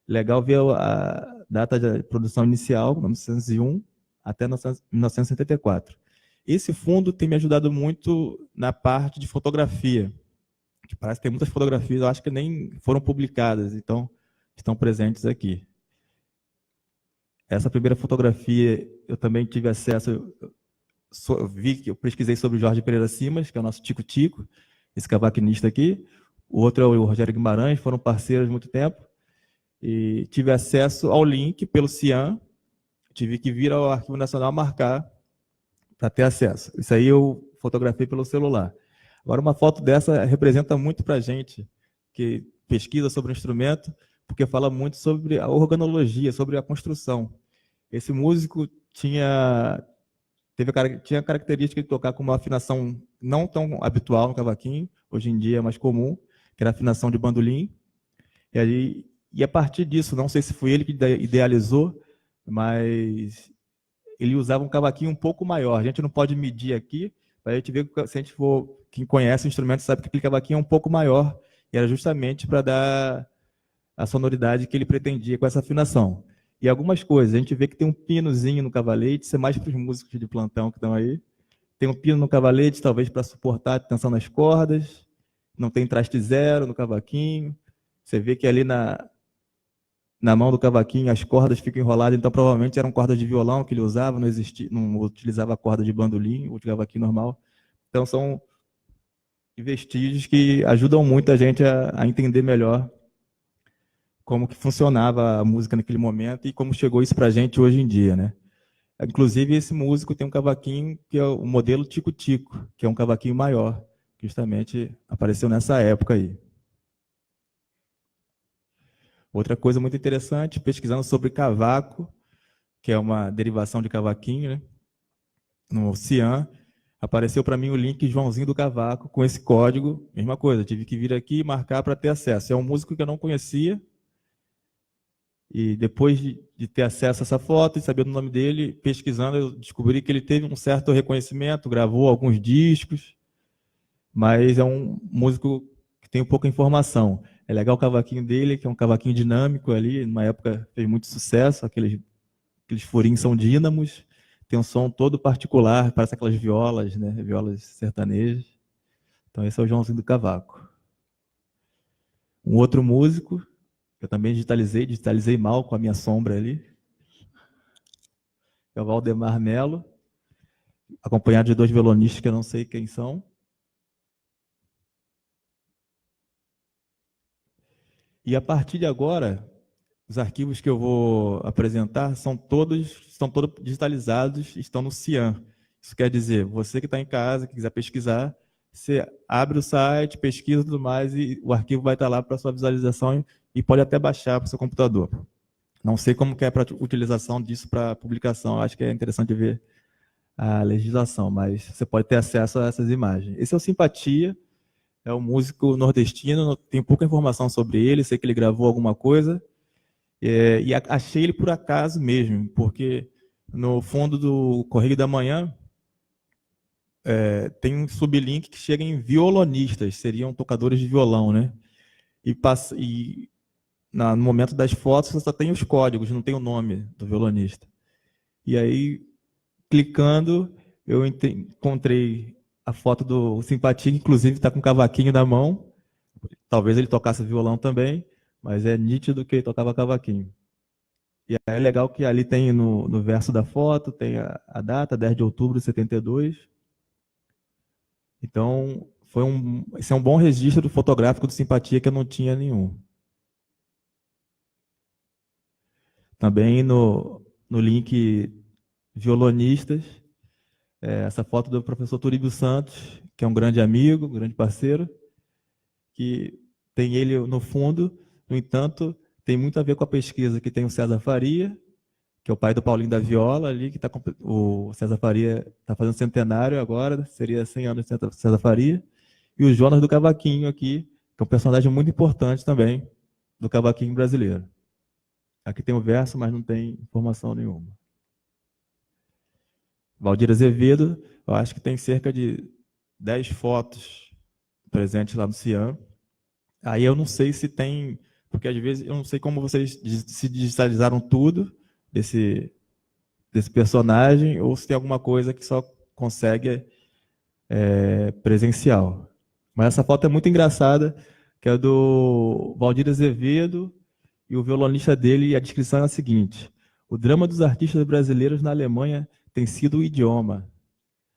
Legal ver a data de produção inicial, 1901, até 1974. Esse fundo tem me ajudado muito na parte de fotografia, que parece que tem muitas fotografias, eu acho que nem foram publicadas, então estão presentes aqui. Essa primeira fotografia eu também tive acesso, vi que eu pesquisei sobre o Jorge Pereira Simas, que é o nosso tico-tico, esse cavaquinista aqui. O outro é o Rogério Guimarães, foram parceiros há muito tempo. E tive acesso ao link pelo CIAN, tive que vir ao Arquivo Nacional marcar para ter acesso. Isso aí eu fotografei pelo celular. Agora, uma foto dessa representa muito para a gente que pesquisa sobre o instrumento, porque fala muito sobre a organologia, sobre a construção. Esse músico tinha a característica de tocar com uma afinação não tão habitual no cavaquinho, hoje em dia é mais comum, que era a afinação de bandolim. E a partir disso, não sei se foi ele que idealizou, mas ele usava um cavaquinho um pouco maior. A gente não pode medir aqui, para a gente ver, se a gente for, quem conhece o instrumento sabe que aquele cavaquinho é um pouco maior, e era justamente para dar a sonoridade que ele pretendia com essa afinação. E algumas coisas, a gente vê que tem um pinozinho no cavalete, isso é mais para os músicos de plantão que estão aí. Tem um pino no cavalete, talvez para suportar a tensão nas cordas. Não tem traste zero no cavaquinho. Você vê que ali na mão do cavaquinho as cordas ficam enroladas, então provavelmente eram cordas de violão que ele usava, não utilizava a corda de bandolim ou de cavaquinho normal. Então são vestígios que ajudam muito a gente a entender melhor como que funcionava a música naquele momento e como chegou isso para a gente hoje em dia, né? Inclusive, esse músico tem um cavaquinho que é o modelo Tico-Tico, que é um cavaquinho maior, que justamente apareceu nessa época aí. Outra coisa muito interessante, pesquisando sobre cavaco, que é uma derivação de cavaquinho, né? No Cian, apareceu para mim o link Joãozinho do Cavaco com esse código, mesma coisa, tive que vir aqui e marcar para ter acesso. É um músico que eu não conhecia, e depois de ter acesso a essa foto e saber o nome dele, pesquisando, eu descobri que ele teve um certo reconhecimento, gravou alguns discos, mas é um músico que tem pouca informação. É legal o cavaquinho dele, que é um cavaquinho dinâmico ali, numa época fez muito sucesso, aqueles furinhos são dínamos, tem um som todo particular, parece aquelas violas, né? Violas sertanejas. Então esse é o Joãozinho do Cavaco. Um outro músico, eu também digitalizei mal com a minha sombra ali, é o Valdemar Melo, acompanhado de 2 violonistas que eu não sei quem são. E a partir de agora, os arquivos que eu vou apresentar estão todos digitalizados, estão no Cian. Isso quer dizer, você que está em casa, que quiser pesquisar, você abre o site, pesquisa e tudo mais, e o arquivo vai estar lá para sua visualização e pode até baixar para o seu computador. Não sei como que é para a utilização disso para publicação, acho que é interessante ver a legislação, mas você pode ter acesso a essas imagens. Esse é o Simpatia, é um músico nordestino, tem pouca informação sobre ele, sei que ele gravou alguma coisa, e achei ele por acaso mesmo, porque no fundo do Correio da Manhã tem um sublink que chega em violonistas, seriam tocadores de violão, né? No momento das fotos só tem os códigos, não tem o nome do violonista. E aí, clicando, eu encontrei a foto do Simpatia, que inclusive está com um cavaquinho na mão. Talvez ele tocasse violão também, mas é nítido que ele tocava cavaquinho. E é legal que ali tem no verso da foto, tem a data, 10 de outubro de 72. Então, esse é um bom registro fotográfico do Simpatia que eu não tinha nenhum. Também no link violonistas, essa foto do professor Turíbio Santos, que é um grande amigo, um grande parceiro, que tem ele no fundo, no entanto, tem muito a ver com a pesquisa que tem o César Faria, que é o pai do Paulinho da Viola, ali, que o César Faria está fazendo centenário agora, seria 100 anos de César Faria, e o Jonas do Cavaquinho aqui, que é um personagem muito importante também do cavaquinho brasileiro. Aqui tem o verso, mas não tem informação nenhuma. Valdir Azevedo, eu acho que tem cerca de 10 fotos presentes lá no Cian. Aí eu não sei se tem, porque às vezes eu não sei como vocês se digitalizaram tudo desse personagem, ou se tem alguma coisa que só consegue presencial. Mas essa foto é muito engraçada, que é do Valdir Azevedo e o violonista dele, e a descrição é a seguinte: o drama dos artistas brasileiros na Alemanha tem sido o idioma.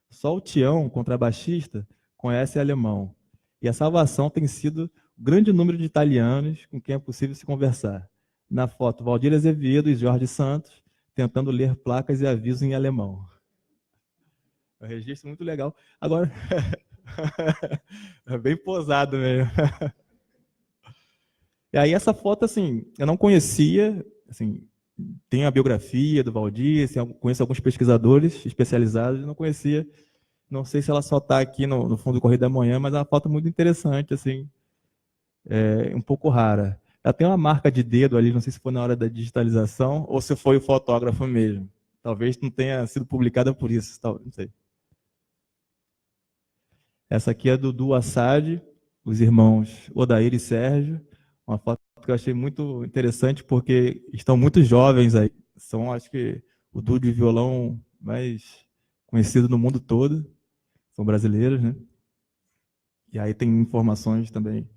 Só o Tião, contrabaixista, conhece alemão. E a salvação tem sido o grande número de italianos com quem é possível se conversar. Na foto, Valdir Azevedo e Jorge Santos tentando ler placas e avisos em alemão. É um registro muito legal. Agora, é bem posado mesmo. E aí essa foto, assim, eu não conhecia, assim, tem a biografia do Valdir, assim, conheço alguns pesquisadores especializados, não conhecia, não sei se ela só está aqui no fundo do Correio da Manhã, mas é uma foto muito interessante, assim, um pouco rara. Ela tem uma marca de dedo ali, não sei se foi na hora da digitalização ou se foi o fotógrafo mesmo. Talvez não tenha sido publicada por isso, não sei. Essa aqui é do Dudu Assad, os irmãos Odair e Sérgio. Uma foto que eu achei muito interessante porque estão muito jovens aí. São, acho que, o duo de violão mais conhecido no mundo todo. São brasileiros, né? E aí tem informações também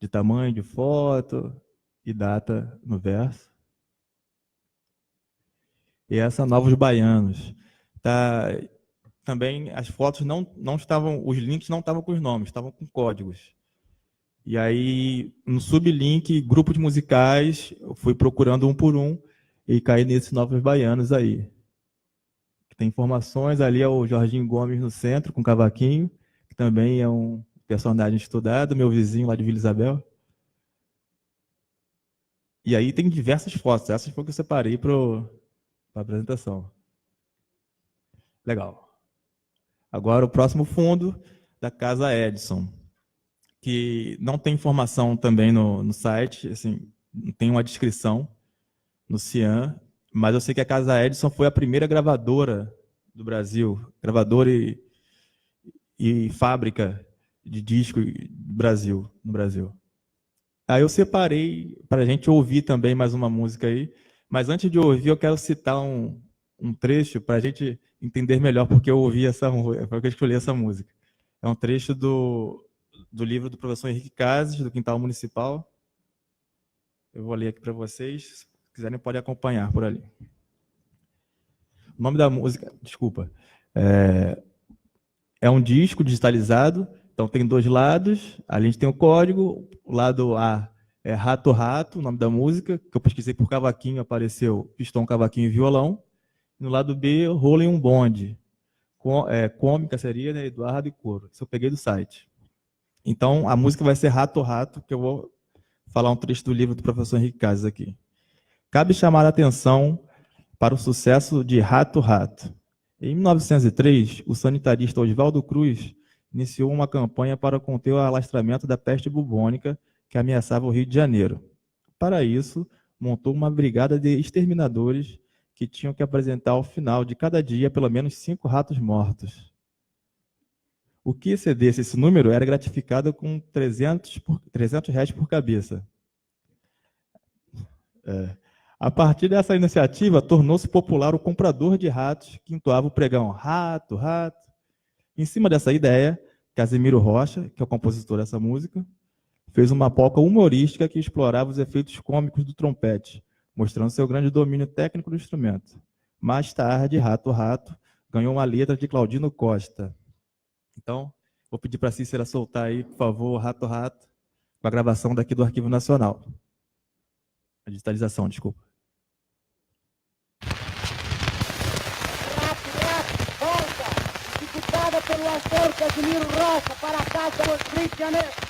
de tamanho de foto e data no verso. E essa Novos Baianos. Tá, também as fotos não estavam, os links não estavam com os nomes, estavam com códigos. E aí, no sublink, grupos musicais, eu fui procurando um por um e caí nesses Novos Baianos aí. Tem informações, ali é o Jorginho Gomes no centro, com cavaquinho, que também é um personagem estudado, meu vizinho lá de Vila Isabel. E aí tem diversas fotos, essas foi que eu separei para a apresentação. Legal. Agora o próximo fundo, da Casa Edison, que não tem informação também no site, assim, não tem uma descrição no Cian, mas eu sei que a Casa Edison foi a primeira gravadora do Brasil, gravadora e fábrica de disco no Brasil. Aí eu separei para a gente ouvir também mais uma música aí, mas antes de ouvir eu quero citar um trecho para a gente entender melhor porque eu ouvi porque eu escolhi essa música. É um trecho do livro do professor Henrique Cases, do Quintal Municipal. Eu vou ler aqui para vocês, se quiserem podem acompanhar por ali. O nome da música, desculpa, é um disco digitalizado, então tem dois lados, ali a gente tem o código, o lado A é Rato Rato, o nome da música, que eu pesquisei por cavaquinho, apareceu pistão, cavaquinho e violão. No lado B, Rolo em um Bonde, cômica seria, né, Eduardo e coro. Isso eu peguei do site. Então, a música vai ser Rato Rato, que eu vou falar um trecho do livro do professor Henrique Cases aqui. Cabe chamar a atenção para o sucesso de Rato Rato. Em 1903, o sanitarista Oswaldo Cruz iniciou uma campanha para conter o alastramento da peste bubônica que ameaçava o Rio de Janeiro. Para isso, montou uma brigada de exterminadores que tinham que apresentar ao final de cada dia pelo menos 5 ratos mortos. O que excedesse esse número era gratificado com R$300 por cabeça. A partir dessa iniciativa, tornou-se popular o comprador de ratos que entoava o pregão rato, rato. Em cima dessa ideia, Casimiro Rocha, que é o compositor dessa música, fez uma polca humorística que explorava os efeitos cômicos do trompete, mostrando seu grande domínio técnico do instrumento. Mais tarde, Rato Rato ganhou uma letra de Claudino Costa. Então, vou pedir para a Cícera soltar aí, por favor, Rato Rato, com a gravação daqui do Arquivo Nacional. A digitalização, desculpa. Volta, diputada pelo ator Casimiro Rocha, para a Casa do Rio de Janeiro.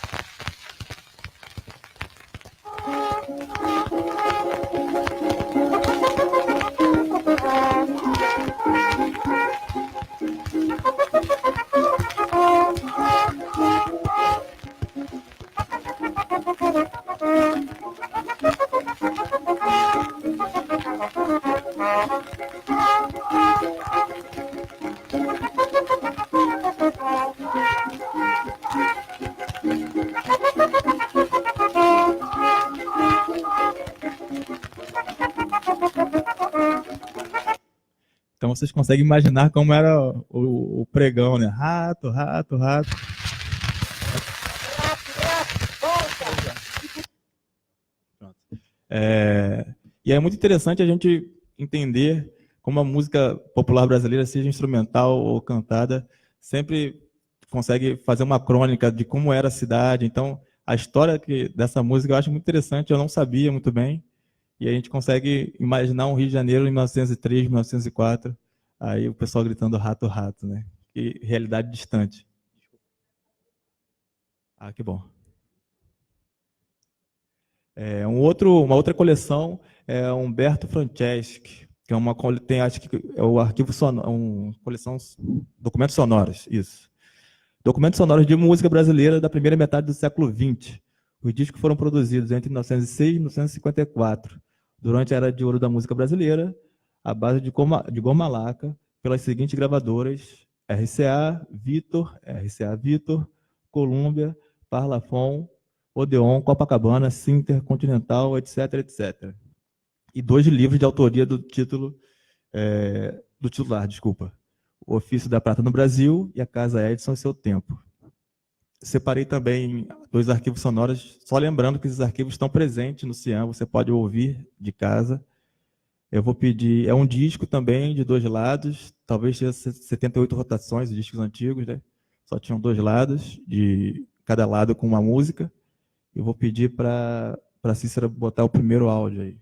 Então vocês conseguem imaginar como era o pregão, né? Rato, rato, rato. E é muito interessante a gente entender como a música popular brasileira, seja instrumental ou cantada, sempre consegue fazer uma crônica de como era a cidade. Então, a história dessa música eu acho muito interessante, eu não sabia muito bem. E a gente consegue imaginar um Rio de Janeiro em 1903, 1904, aí o pessoal gritando rato, rato, né? Que realidade distante. Ah, que bom. Uma outra coleção é Humberto Franceschi, que é tem, acho que é o arquivo sonoro, coleção documentos sonoros, isso. Documentos sonoros de música brasileira da primeira metade do século XX. Os discos foram produzidos entre 1906 e 1954, durante a era de ouro da música brasileira, à base de goma laca, pelas seguintes gravadoras: RCA Victor, Columbia, Parlophone, Odeon, Copacabana, Sinter, Continental, etc, etc. E 2 livros de autoria do titular, O Ofício da Prata no Brasil e A Casa Edison e Seu Tempo. Separei também 2 arquivos sonoros, só lembrando que esses arquivos estão presentes no Cian, você pode ouvir de casa. Eu vou pedir, é um disco também de 2 lados, talvez tenha 78 rotações, os discos antigos, né? Só tinham 2 lados, de cada lado com uma música. Eu vou pedir para a Cícera botar o primeiro áudio aí.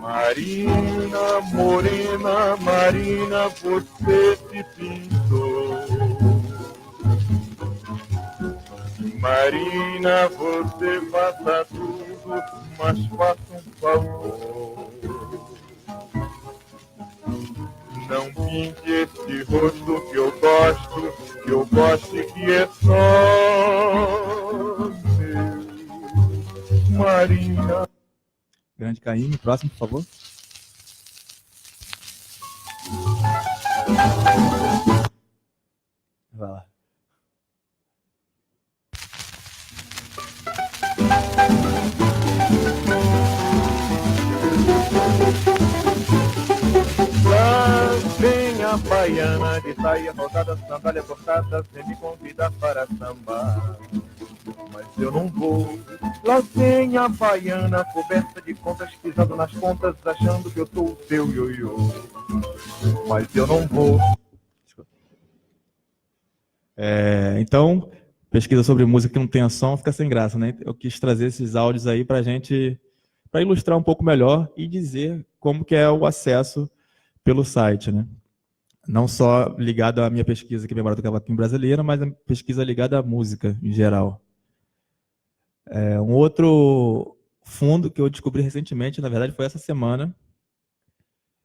Marina, morena, Marina, você se pintou. Marina, você faça tudo, mas faça um favor. Não pinte esse rosto que eu gosto e que é só meu. Marina. Grande Caíme, próximo, por favor. Vai lá. Lá vem a baiana de saia rodada, sandália cortada, sem me convidar para sambar. Mas eu não vou. Lá vem a baiana coberta de contas, pisando nas pontas, achando que eu sou o seu ioiô. Mas eu não vou. Então, pesquisa sobre música que não tem som fica sem graça, né? Eu quis trazer esses áudios aí para a gente, para ilustrar um pouco melhor e dizer como que é o acesso pelo site, né? Não só ligado à minha pesquisa aqui, Memória do Cavaquinho Brasileira, mas a pesquisa ligada à música em geral. Um outro fundo que eu descobri recentemente, na verdade foi essa semana,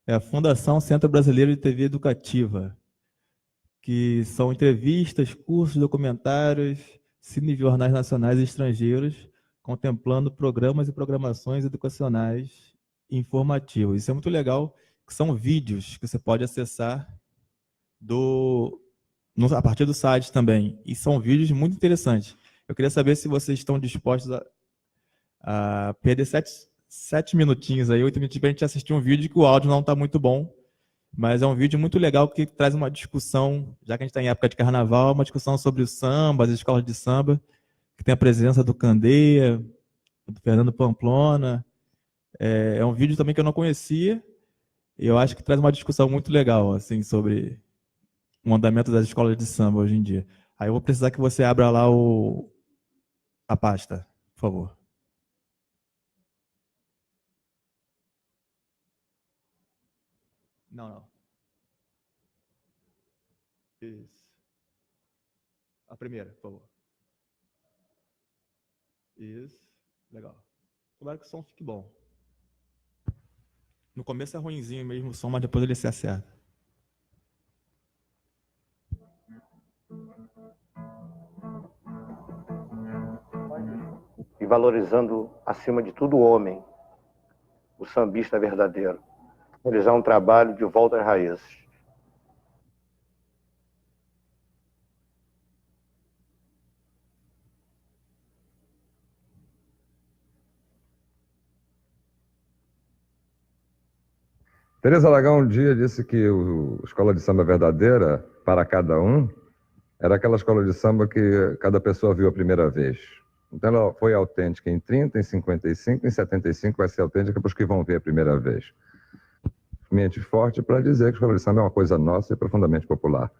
é a Fundação Centro Brasileiro de TV Educativa, que são entrevistas, cursos, documentários, cinejornais nacionais e estrangeiros, contemplando programas e programações educacionais e informativos. Isso é muito legal, que são vídeos que você pode acessar a partir do site também. E são vídeos muito interessantes. Eu queria saber se vocês estão dispostos a perder 7 minutinhos aí, 8 minutinhos para a gente assistir um vídeo que o áudio não está muito bom, mas é um vídeo muito legal que traz uma discussão, já que a gente está em época de carnaval, uma discussão sobre o samba, as escolas de samba, que tem a presença do Candeia, do Fernando Pamplona. É um vídeo também que eu não conhecia, e eu acho que traz uma discussão muito legal assim, sobre o andamento das escolas de samba hoje em dia. Aí eu vou precisar que você abra lá a pasta, por favor. Não. Isso. A primeira, por favor. Isso. Legal. Tomara que o som fique bom. No começo é ruinzinho mesmo o som, mas depois ele se acerta. E valorizando, acima de tudo, o homem, o sambista verdadeiro. Realizar um trabalho de volta às raízes. Teresa Aragão um dia disse que a escola de samba verdadeira, para cada um, era aquela escola de samba que cada pessoa viu a primeira vez. Então ela foi autêntica em 30, em 55, em 75 vai ser autêntica para os que vão ver a primeira vez. Mente forte para dizer que a escola de samba é uma coisa nossa e profundamente popular.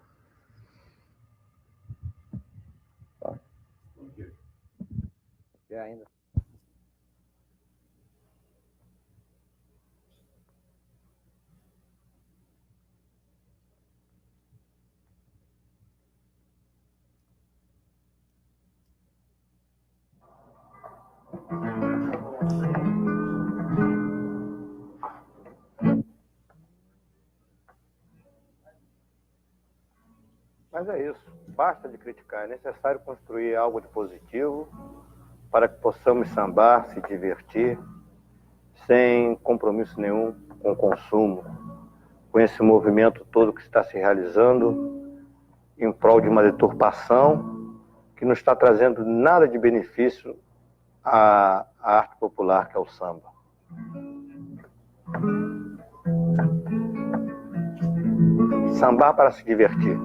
Mas é isso, basta de criticar, é necessário construir algo de positivo para que possamos sambar, se divertir, sem compromisso nenhum com o consumo, com esse movimento todo que está se realizando em prol de uma deturpação que não está trazendo nada de benefício à arte popular, que é o samba. Sambar para se divertir.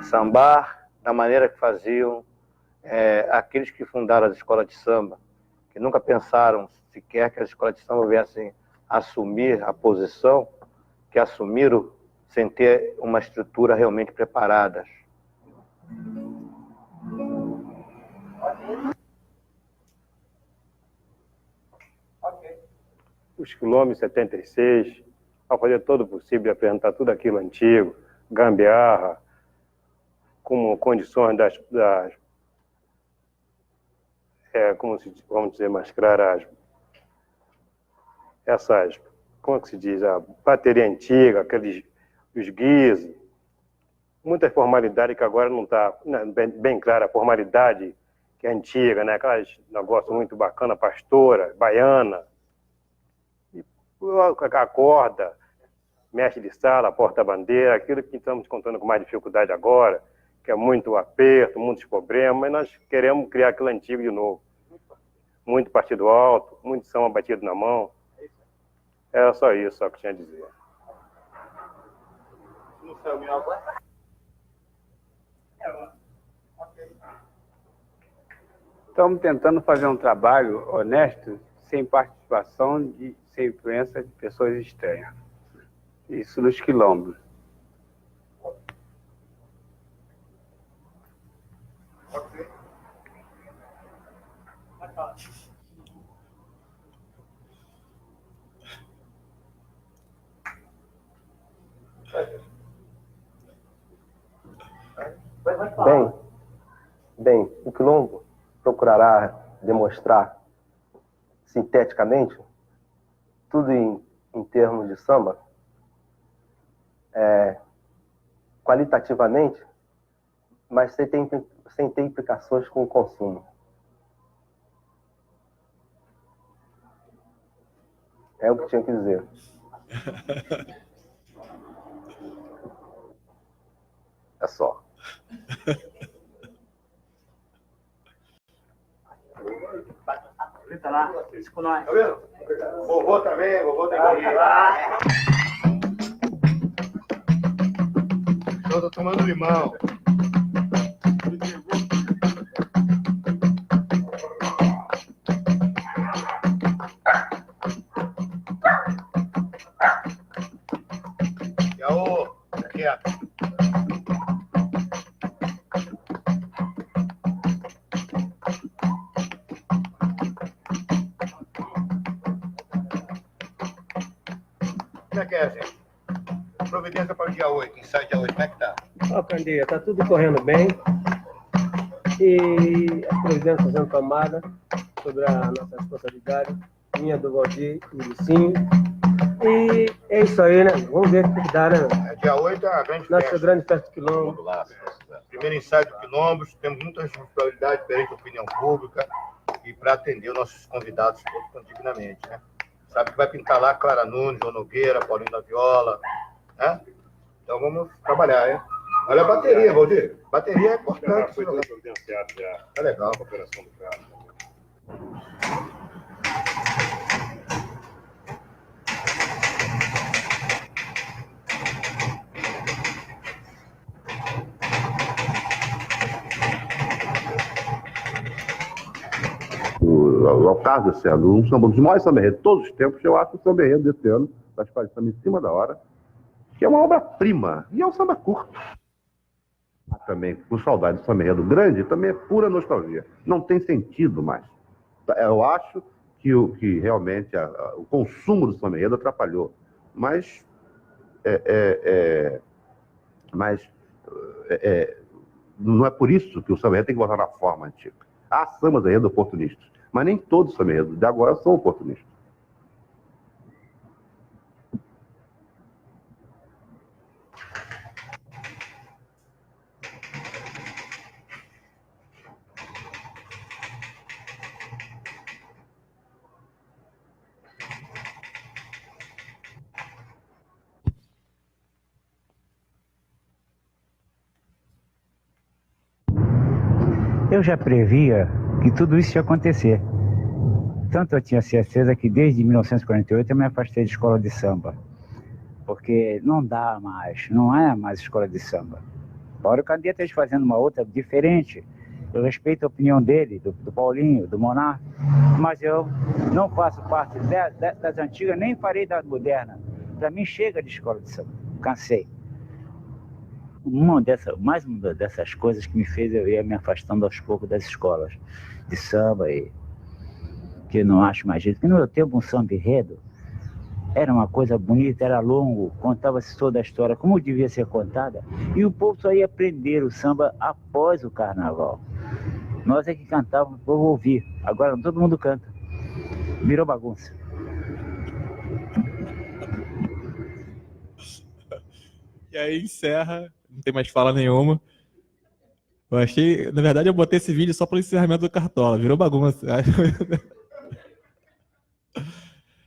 Sambar da maneira que faziam aqueles que fundaram as escolas de samba, que nunca pensaram sequer que as escolas de samba viessem assumir a posição que assumiram sem ter uma estrutura realmente preparada. Os quilômetros 76, ao fazer todo o possível de apresentar tudo aquilo antigo, gambiarra, como condições como vamos dizer mais claras, essas, como é que se diz, a bateria antiga, os guizos, muitas formalidades que agora não está bem clara, a formalidade que é antiga, né? Aquelas negócios muito bacana, pastora, baiana, e a corda, mestre de sala, porta-bandeira, aquilo que estamos contando com mais dificuldade agora, que é muito aperto, muitos problemas, mas nós queremos criar aquilo antigo de novo. Muito partido alto, muito samba batido na mão. Era só isso, só que tinha a dizer. Não saiu minha voz? Estamos tentando fazer um trabalho honesto, sem participação, sem influência de pessoas estranhas. Isso nos quilombos. Bem, o quilombo procurará demonstrar sinteticamente tudo em termos de samba, qualitativamente, mas sem ter implicações com o consumo. É o que tinha que dizer. É só. Grita lá, isso com nós. Tá vendo? Vovô também, vovô tem que ir. Eu tô tomando limão. Yaô, quieto. Como é que é, gente? Providência para o dia 8, ensaio dia 8, como é que tá? Ó, Candeia, tá tudo correndo bem. E a providência sendo tomada sobre a nossa responsabilidade, minha, do Valdir e do Licinho. E é isso aí, né? Vamos ver o que dá, né? Dia 8 é a grande festa. Nossa grande festa do Quilombo. Primeiro ensaio do Quilombos, temos muita responsabilidade perante a opinião pública e para atender os nossos convidados todos dignamente, né? Sabe que vai pintar lá Clara Nunes, João Nogueira, Paulinho da Viola, né? Então vamos trabalhar, hein? Olha a bateria, Valdir. Bateria é importante. Foi tudo providenciado já. É legal. A operação do carro. Ao caso desse ano, um dos maiores samba-enredos de todos os tempos, eu acho o samba-enredo desse ano, da Escola de Samba em Cima da Hora, que é uma obra-prima, e é um samba curto. Também, com saudade do samba-enredo grande, também é pura nostalgia. Não tem sentido mais. Eu acho que realmente o consumo do samba-enredo atrapalhou. Mas não é por isso que o samba-enredo tem que voltar na forma antiga. Há sambas-enredo oportunistas, mas nem todos os samba-enredos de agora são oportunistas. Eu já previa que tudo isso ia acontecer. Tanto eu tinha certeza que desde 1948 eu me afastei de escola de samba. Porque não dá mais, não é mais escola de samba. Agora o Cadê esteja fazendo uma outra diferente. Eu respeito a opinião dele, do Paulinho, do Monar, mas eu não faço parte das antigas, nem farei das modernas. Para mim chega de escola de samba, cansei. Mais uma dessas coisas que me fez eu ir me afastando aos poucos das escolas de samba, e que eu não acho mais jeito. Porque no meu tempo um samba enredo era uma coisa bonita, era longo, contava-se toda a história como devia ser contada, e o povo só ia aprender o samba após o carnaval. Nós é que cantávamos, o povo ouvir. Agora todo mundo canta. Virou bagunça. E aí encerra, não tem mais fala nenhuma. Eu achei, na verdade, eu botei esse vídeo só para o encerramento do Cartola, virou bagunça.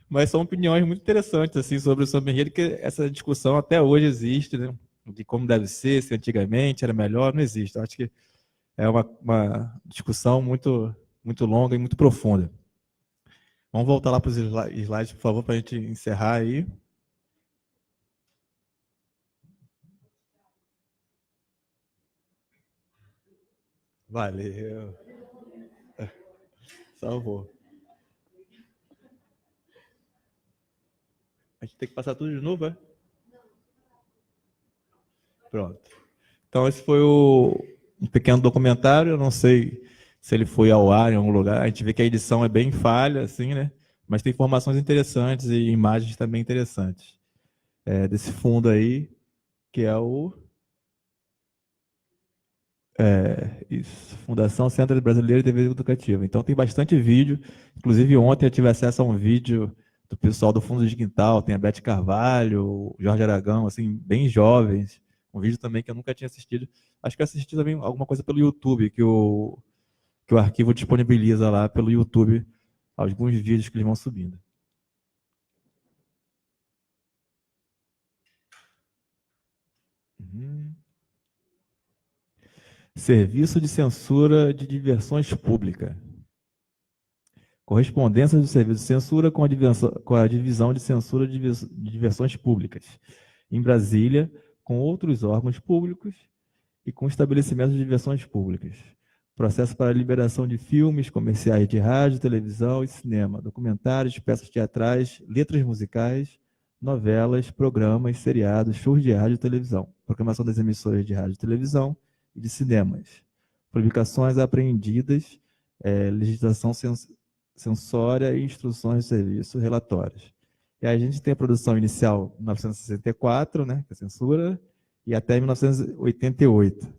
Mas são opiniões muito interessantes assim sobre o samba enredo, que essa discussão até hoje existe, né? De como deve ser, se antigamente era melhor, não existe. Eu acho que é uma discussão muito, muito longa e muito profunda. Vamos voltar lá para os slides, por favor, para a gente encerrar aí. Valeu. Salvou. A gente tem que passar tudo de novo, é? Pronto. Então, esse foi um pequeno documentário. Eu não sei se ele foi ao ar em algum lugar. A gente vê que a edição é bem falha, assim, né? Mas tem informações interessantes e imagens também interessantes. Desse fundo aí, que é o... isso, Fundação Centro Brasileiro de TV Educativa. Então tem bastante vídeo. Inclusive ontem eu tive acesso a um vídeo do pessoal do Fundo de Quintal, tem a Beth Carvalho, o Jorge Aragão, assim, bem jovens. Um vídeo também que eu nunca tinha assistido. Acho que eu assisti também alguma coisa pelo YouTube, que o arquivo disponibiliza lá pelo YouTube alguns vídeos que eles vão subindo. Serviço de Censura de Diversões Públicas. Correspondência do Serviço de Censura com a Divisão de Censura de Diversões Públicas, em Brasília, com outros órgãos públicos e com estabelecimentos de diversões públicas. Processo para a liberação de filmes, comerciais de rádio, televisão e cinema, documentários, peças teatrais, letras musicais, novelas, programas, seriados, shows de rádio e televisão, programação das emissoras de rádio e televisão e de cinemas, publicações apreendidas, legislação censória e instruções de serviço, relatórios. E aí a gente tem a produção inicial em 1964, né, que é a censura, e até 1988.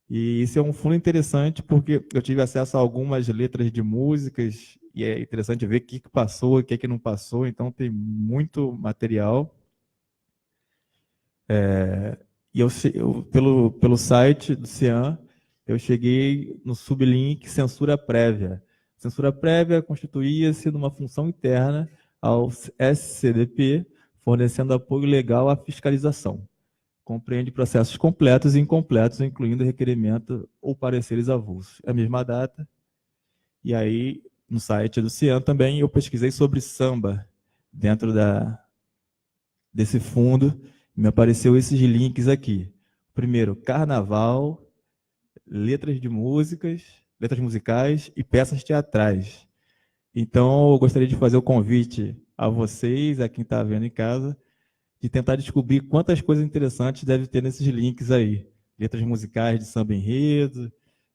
E isso é um fundo interessante porque eu tive acesso a algumas letras de músicas e é interessante ver o que passou e o que não passou, então tem muito material. E pelo site do CIAN, eu cheguei no sublink Censura Prévia. Censura prévia constituía-se numa função interna ao SCDP, fornecendo apoio legal à fiscalização. Compreende processos completos e incompletos, incluindo requerimento ou pareceres avulsos. É a mesma data. E aí, no site do CIAN também, eu pesquisei sobre samba dentro desse fundo. Me apareceu esses links aqui. Primeiro, carnaval, letras musicais e peças teatrais. Então, eu gostaria de fazer o convite a vocês, a quem está vendo em casa, de tentar descobrir quantas coisas interessantes deve ter nesses links aí. Letras musicais de samba enredo,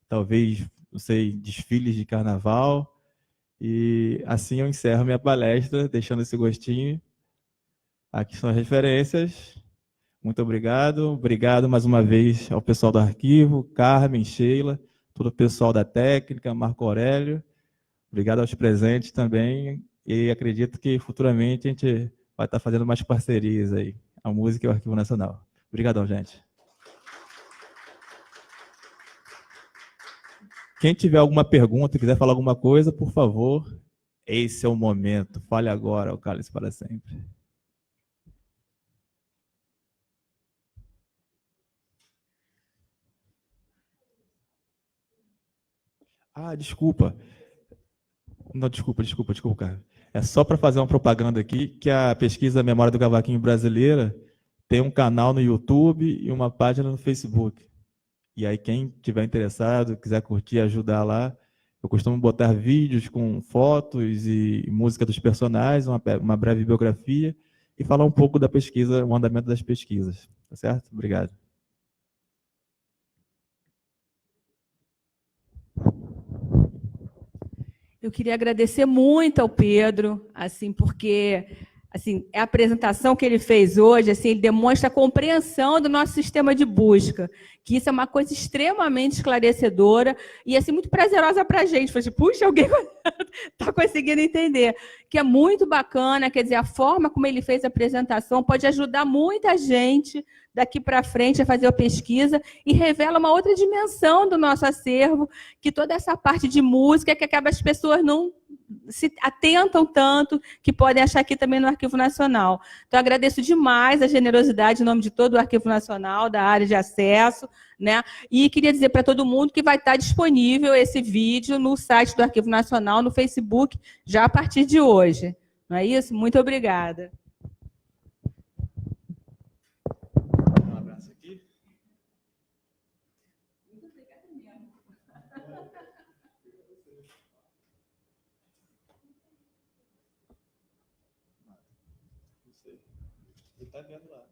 talvez, não sei, desfiles de carnaval. E assim eu encerro minha palestra, deixando esse gostinho. Aqui são as referências. Muito obrigado. Obrigado mais uma vez ao pessoal do arquivo, Carmen, Sheila, todo o pessoal da técnica, Marco Aurélio. Obrigado aos presentes também. E acredito que futuramente a gente vai estar fazendo mais parcerias aí. A música e o Arquivo Nacional. Obrigadão, gente. Quem tiver alguma pergunta, quiser falar alguma coisa, por favor, esse é o momento. Fale agora, o cálice para sempre. Ah, desculpa. Não, desculpa, cara. É só para fazer uma propaganda aqui, que a pesquisa Memória do Cavaquinho Brasileira tem um canal no YouTube e uma página no Facebook. E aí, quem tiver interessado, quiser curtir, ajudar lá, eu costumo botar vídeos com fotos e música dos personagens, uma breve biografia, e falar um pouco da pesquisa, o andamento das pesquisas. Tá certo? Obrigado. Eu queria agradecer muito ao Pedro, assim, porque assim, a apresentação que ele fez hoje, assim, ele demonstra a compreensão do nosso sistema de busca, que isso é uma coisa extremamente esclarecedora e assim, muito prazerosa para a gente. Falei, puxa, alguém está conseguindo entender. Que é muito bacana, quer dizer, a forma como ele fez a apresentação pode ajudar muita gente daqui para frente a fazer a pesquisa e revela uma outra dimensão do nosso acervo, que toda essa parte de música que acaba as pessoas não se atentam tanto, que podem achar aqui também no Arquivo Nacional. Então, agradeço demais a generosidade em nome de todo o Arquivo Nacional, da área de acesso, né? E queria dizer para todo mundo que vai estar disponível esse vídeo no site do Arquivo Nacional, no Facebook, já a partir de hoje. Não é isso? Muito obrigada. Um abraço aqui. Muito obrigada mesmo. Você está vendo lá.